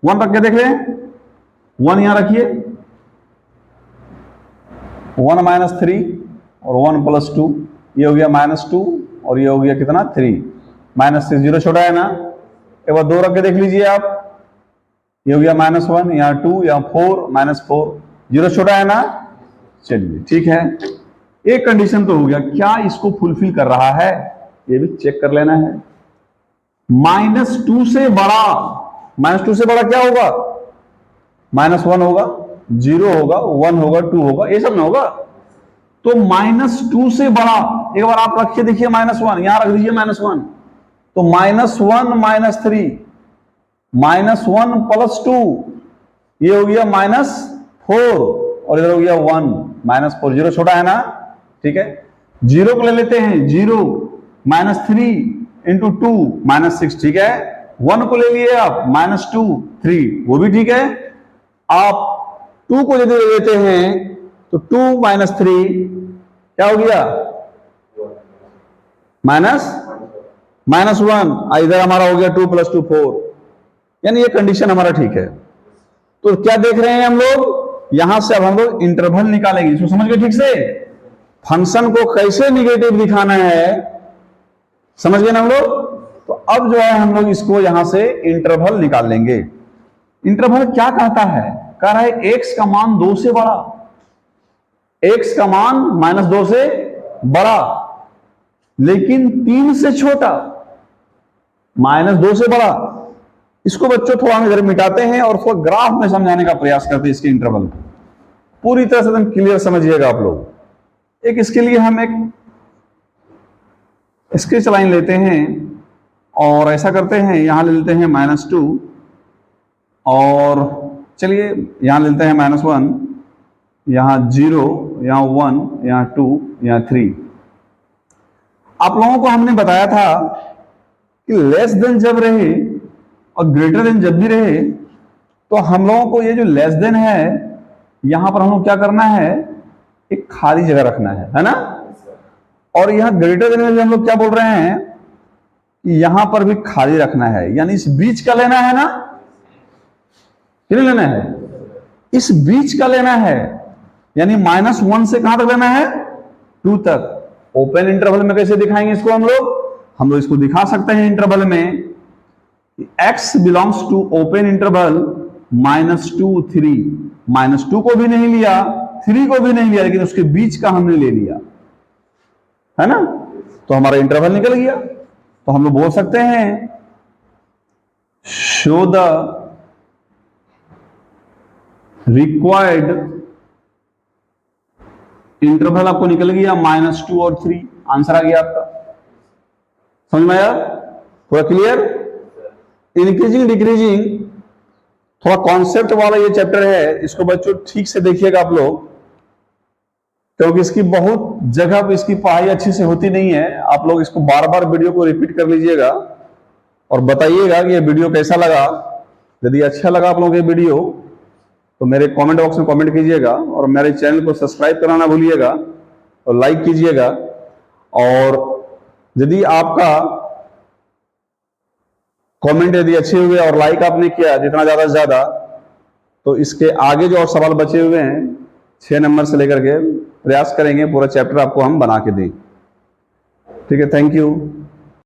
1 रख के देख लें, 1 यहां रखिए, 1 - 3 और 1 + 2, ये हो गया -2 और ये हो गया कितना, 3, -6, 0 छोटा है ना। एक बार 2 रख के देख लीजिए आप, ये हो गया -1, यहाँ 2, यहाँ 4, -4, 0 छोटा है ना। चलिए ठीक है, एक कंडीशन तो हो गया। क्या इसको फुलफिल कर रहा है, ये भी चेक कर लेना है। -2 से बड़ा, -2 से बड़ा क्या होगा, -1 होगा, 0 होगा, 1 होगा, 2 होगा, ये सब ना होगा। तो -2 से बड़ा, एक बार आप रखिए देखिए, -1 यहां रख दीजिए, -1, तो -1 - 3, -1 + 2, ये हो गया -4 और इधर हो गया 1, -4, 0 छोटा है ना, ठीक है। 0 को ले लेते हैं, 0 -3 × 2 -6, ठीक है। 1 को ले लिए आप, -2, 3, वो भी ठीक है। आप 2 को यदि ले लेते हैं तो 2 - 3 क्या हो गया, -1, इधर हमारा हो गया 2 + 2 4, यानी ये कंडीशन हमारा ठीक है। तो क्या देख रहे हैं हम लोग, यहां से अब हम लोग इंटरवल निकालेंगे। इसको समझ गए ठीक से, फंक्शन को कैसे निगेटिव दिखाना है, समझ गए ना हम लोग। तो अब जो है हम लोग इसको यहां से इंटरवल निकाल लेंगे। इंटरवल क्या कहता है, कह रहा है x का मान 2 से बड़ा, x का मान -2 से बड़ा लेकिन 3 से छोटा, -2 से बड़ा। इसको बच्चों थोड़ा हम इधर मिटाते हैं और थोड़ा ग्राफ में समझाने का प्रयास करते हैं। इसके इंटरवल पूरी तरह से एकदम क्लियर समझिएगा आप लोग। एक इसके लिए हम एक स्केच लाइन लेते हैं और ऐसा करते हैं, यहां ले लेते हैं -2 और चलिए यहां लेते हैं -1, यहां 0, यहां 1, यहां 2, यहां 3। आप लोगों को हमने बताया था कि लेस देन जब रहे और ग्रेटर देन जब भी रहे तो हम लोगों को ये जो लेस देन है यहां पर हम लोग क्या करना है, एक खाली जगह रखना है ना। और यहां ग्रेटर देन में हम लोग क्या बोल रहे हैं कि यहां पर भी खाली रखना है, यानी इस बीच का लेना है ना, कितने लेना है, इस बीच का लेना है, यानी -1 से कहां तक लेना है, 2 तक। ओपन इंटरवल में कैसे दिखाएंगे इसको हम लोग इसको दिखा सकते हैं इंटरवल में, x belongs to open interval -2 3, -2 को भी नहीं लिया, 3 को भी नहीं लिया, लेकिन उसके बीच का हमने ले लिया, है ना। तो हमारा इंटरवल निकल गया। तो हम लोग बोल सकते हैं शो द रिक्वायर्ड इंटरवल, आपको निकल गया -2 और 3, आंसर आ गया आपका। समझ में आया, पूरा क्लियर। इंक्रीजिंग डिक्रीजिंग थोड़ा कॉन्सेप्ट वाला ये चैप्टर है, इसको बच्चों ठीक से देखिएगा आप लोग, क्योंकि इसकी बहुत जगह पर इसकी पढ़ाई अच्छी से होती नहीं है। आप लोग इसको बार बार वीडियो को रिपीट कर लीजिएगा और बताइएगा कि ये वीडियो कैसा लगा। यदि अच्छा लगा आप लोगों को ये वीडियो तो मेरे कमेंट बॉक्स में कमेंट कीजिएगा और मेरे चैनल को सब्सक्राइब कराना भूलिएगा और लाइक कीजिएगा। और यदि आपका कमेंट यदि अच्छे हुए और लाइक आपने किया जितना ज्यादा से ज्यादा, तो इसके आगे जो और सवाल बचे हुए हैं 6 नंबर से लेकर के प्रयास करेंगे पूरा चैप्टर आपको हम बना के दें। ठीक है, थैंक यू।